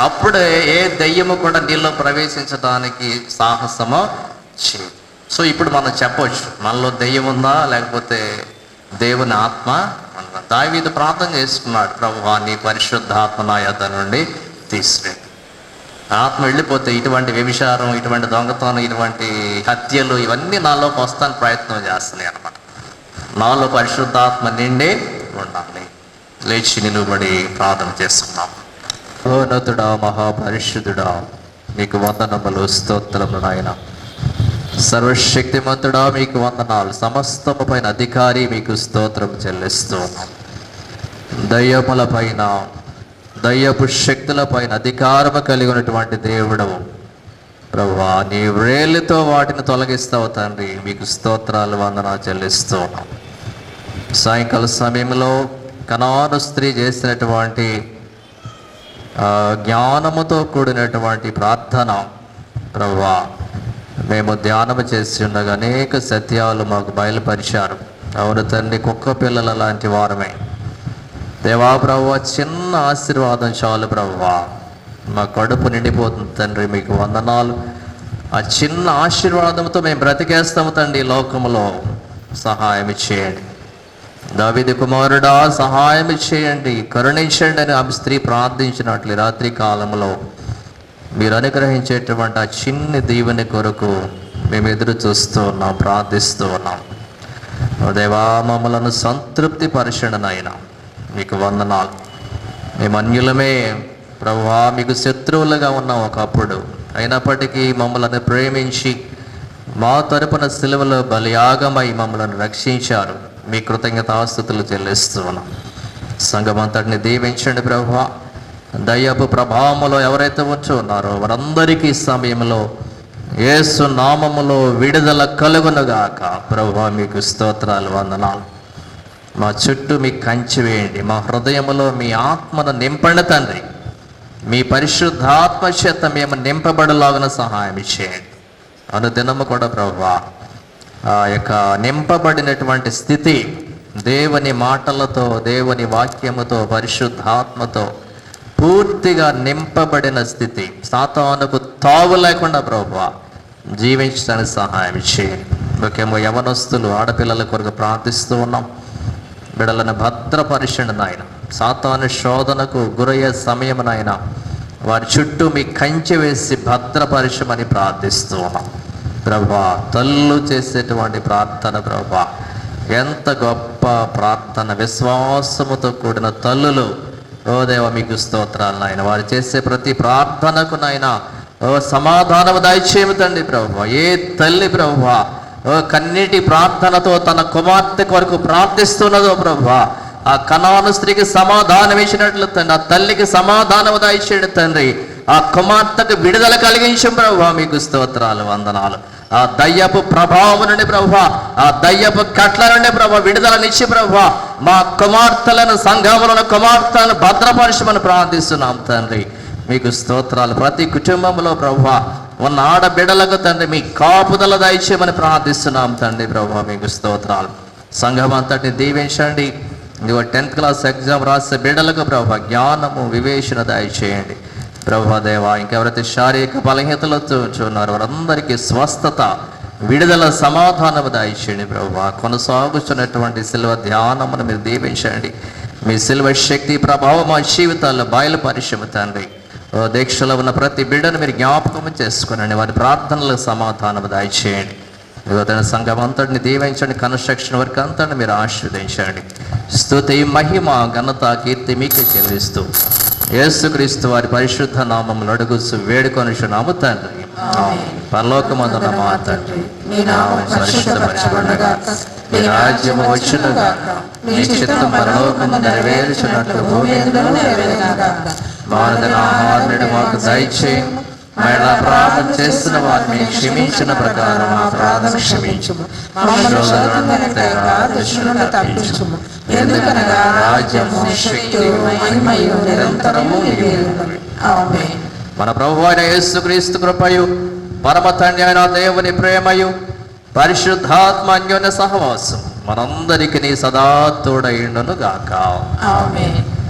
అప్పుడే ఏ దయ్యము కూడా నీలో ప్రవేశించడానికి సాహసము చేయదు. సో ఇప్పుడు మనం చెప్పవచ్చు మనలో దెయ్యం ఉందా లేకపోతే దేవుని ఆత్మ ఉందా. దావీదు ప్రార్థన చేసుకున్నాడు, ప్రభువా నీ పరిశుద్ధాత్మ నా యొద్ద నుండి తీసివేయి. ఆత్మ వెళ్ళిపోతే ఇటువంటి వ్యభిచారం, ఇటువంటి దొంగతనం, ఇటువంటి హత్యలు ఇవన్నీ నాలోకి వస్తాను ప్రయత్నం చేస్తున్నాయి అన్నమాట. నాలో పరిశుద్ధాత్మ నిండే ఉండాలి. లేచి నిలుబడి ప్రార్థన చేస్తున్నాం. మహోన్నతుడా, మహాపరిశుద్ధుడా, మీకు వందనములు, స్తోత్రములు నాయన. సర్వశక్తిమంతుడా మీకు వందనాలు. సమస్తము పైన అధికారి మీకు స్తోత్రం చెల్లిస్తూ ఉన్నాం. దయ్యముల పైన, దయ్యపు శక్తుల పైన అధికారము కలిగి ఉన్నటువంటి దేవుడవు ప్రభువా, నీ వ్రేళ్ళతో వాటిని తొలగిస్తావు తండ్రి. మీకు స్తోత్రాలు, వందనాలు చెల్లిస్తూ ఉన్నాం. సాయంకాల సమయంలో కనాను స్త్రీ చేసినటువంటి జ్ఞానముతో కూడినటువంటి ప్రార్థన ప్రభువా, మేము ధ్యానము చేసి ఉండగా అనేక సత్యాలు మాకు బయలుపరిచారు. అవును తండ్రి, కుక్క పిల్లల లాంటి వారమే దేవా ప్రభువా, చిన్న ఆశీర్వాదం చాలు ప్రభువా, మా కడుపు నిండిపోతుంది తండ్రి. మీకు వందనాలు. ఆ చిన్న ఆశీర్వాదంతో మేము బ్రతికేస్తాము తండ్రి. లోకములో సహాయం చేయండి. దావీదు కుమారుడా, సహాయం చేయండి, కరుణించండి అని ఆమె స్త్రీ ప్రార్థించినట్లు రాత్రి కాలంలో మీరు అనుగ్రహించేటువంటి ఆ చిన్ని దీవెని కొరకు మేము ఎదురు చూస్తూ ఉన్నాం, ప్రార్థిస్తూ ఉన్నాం. దేవా, మమ్మలను సంతృప్తి పరచండి నాయన. మీకు వందనాలు. మేము అన్యులమే ప్రభువా, మీకు శత్రువులుగా ఉన్నాం ఒకప్పుడు. అయినప్పటికీ మమ్మల్ని ప్రేమించి మా తరపున సిలువలో బలియాగమై మమ్మల్ని రక్షించారు. మీ కృతజ్ఞతాస్తుతులు చెల్లిస్తూ ఉన్నాం. సంఘమంతటిని దీవించండి ప్రభువా. దయ్యపు ప్రభావములో ఎవరైతే వచ్చి ఉన్నారో వారందరికీ సమయంలో యేసు నామములో విడుదల కలుగునుగాక. ప్రభువా మీకు స్తోత్రాలు, వందనాలు. మా చుట్టూ మీ కంచి వేయండి. మా హృదయములో మీ ఆత్మను నింపండి తండ్రి. మీ పరిశుద్ధాత్మ చేత మేము నింపబడలాగున సహాయం చేయండి. అనుదినము కూడా ప్రభువా ఆ యొక్క నింపబడినటువంటి స్థితి దేవుని మాటలతో, దేవుని వాక్యముతో, పరిశుద్ధాత్మతో పూర్తిగా నింపబడిన స్థితి, సాతానుకు తావు లేకుండా ప్రభువా జీవించడానికి సహాయం చేయండి. ముఖ్యంగా యవనస్తులు, ఆడపిల్లల కొరకు ప్రార్థిస్తూ ఉన్నాం. బిడ్డలను భద్రపరిచండి నాయన. సాతాను శోధనకు గురయ్యే సమయమునైనా వారి చుట్టూ మీ కంచె వేసి భద్రపరిచమని ప్రార్థిస్తూ ఉన్నాం ప్రభువా. తల్లు చేసేటువంటి ప్రార్థన ప్రభువా, ఎంత గొప్ప ప్రార్థన, విశ్వాసముతో కూడిన తల్లులు. ఓ దేవ మీకు స్తోత్రాలు నాయన. వారు చేసే ప్రతి ప్రార్థనకు నాయన ఓ సమాధానము దయచేయము తండ్రి ప్రభువా. ఏ తల్లి ప్రభువా ఓ కన్నీటి ప్రార్థనతో తన కుమార్తె కొరకు ప్రార్థిస్తున్నదో ప్రభువా, ఆ కనాను స్త్రీకి సమాధానం ఇచ్చినట్లు తండ్రి, ఆ తల్లికి సమాధానము దయచేయండి తండ్రి. ఆ కుమార్తెకు విడుదల కలిగించం ప్రభువా. మీకు స్తోత్రాలు, వందనాలు. ఆ దయ్యపు ప్రభావం నుండి ప్రభువా, ఆ దయ్యపు కట్ల నుండి ప్రభువా విడుదలనిచ్చి ప్రభువా మా కుమార్తెలను, సంఘములను, కుమార్తెలను భద్రపరచమని ప్రార్థిస్తున్నాం తండ్రి. మీకు స్తోత్రాలు. ప్రతి కుటుంబంలో ప్రభువా ఉన్న ఆడబిడ్డలకు తండ్రి మీ కాపుదల దయచేయమని ప్రార్థిస్తున్నాం తండ్రి ప్రభువా. మీకు స్తోత్రాలు. సంఘం అంతటిని దీవించండి. ఇదిగో 10th క్లాస్ ఎగ్జామ్ రాసే బిడ్డలకు ప్రభువా జ్ఞానము, వివేచన దయచేయండి ప్రభువా. దేవా, ఇంకెవరైతే శారీరక బలహీనతలతో ఉన్నారు వారందరికీ స్వస్థత, విడుదల, సమాధానము దయచేయండి ప్రభువా. కొనసాగుతున్నటువంటి సిల్వ ధ్యానమును మీరు దీవించండి. మీ సిల్వ శక్తి ప్రభావం మా జీవితాల్లో బయలుపరిచము తండ్రి. దీక్షలో ఉన్న ప్రతి బిడ్డను మీరు జ్ఞాపకం చేసుకునండి. వారి ప్రార్థనలకు సమాధానము దయచేయండి. తన సంఘం అంతటిని దీవించండి. కన్స్ట్రక్షన్ వర్క్ అంతటిని మీరు ఆశీర్వదించండి. స్తుతి, మహిమ, ఘనత, కీర్తి మీకే చెల్లిస్తూ యేసుక్రీస్తు వారి పరిశుద్ధ నామములు అడుగుచు వేడుకొనుచున్నాము తండ్రి. పరలోకమందున్న మా తండ్రి, నీ నామము పరిశుద్ధపరచబడునుగాక, నీ రాజ్యము వచ్చునుగాక, నీ చిత్తము పరలోకమందు నెరవేరుచున్నట్లు భూమి యందును నెరవేరునుగాక. మానవ ఆహారమును మాకు దయచేయము. మరలా ప్రార్థన చేస్తున్న వారిని క్షమించిన ప్రకారం మా ప్రార్థన క్షమించుము. ఎందుకనగా రాజ్యము, శక్తియు, మహిమయు నిరంతరము నీవే. ఆమేన్. మన ప్రభువు అయిన యేసుక్రీస్తు కృపయు, పరమ తండ్రి అయిన దేవుని ప్రేమయు, పరిశుద్ధాత్మ అన్యోన్య సహవాసం మనందరికీ సదా తోడైండును గాక. ఆమేన్.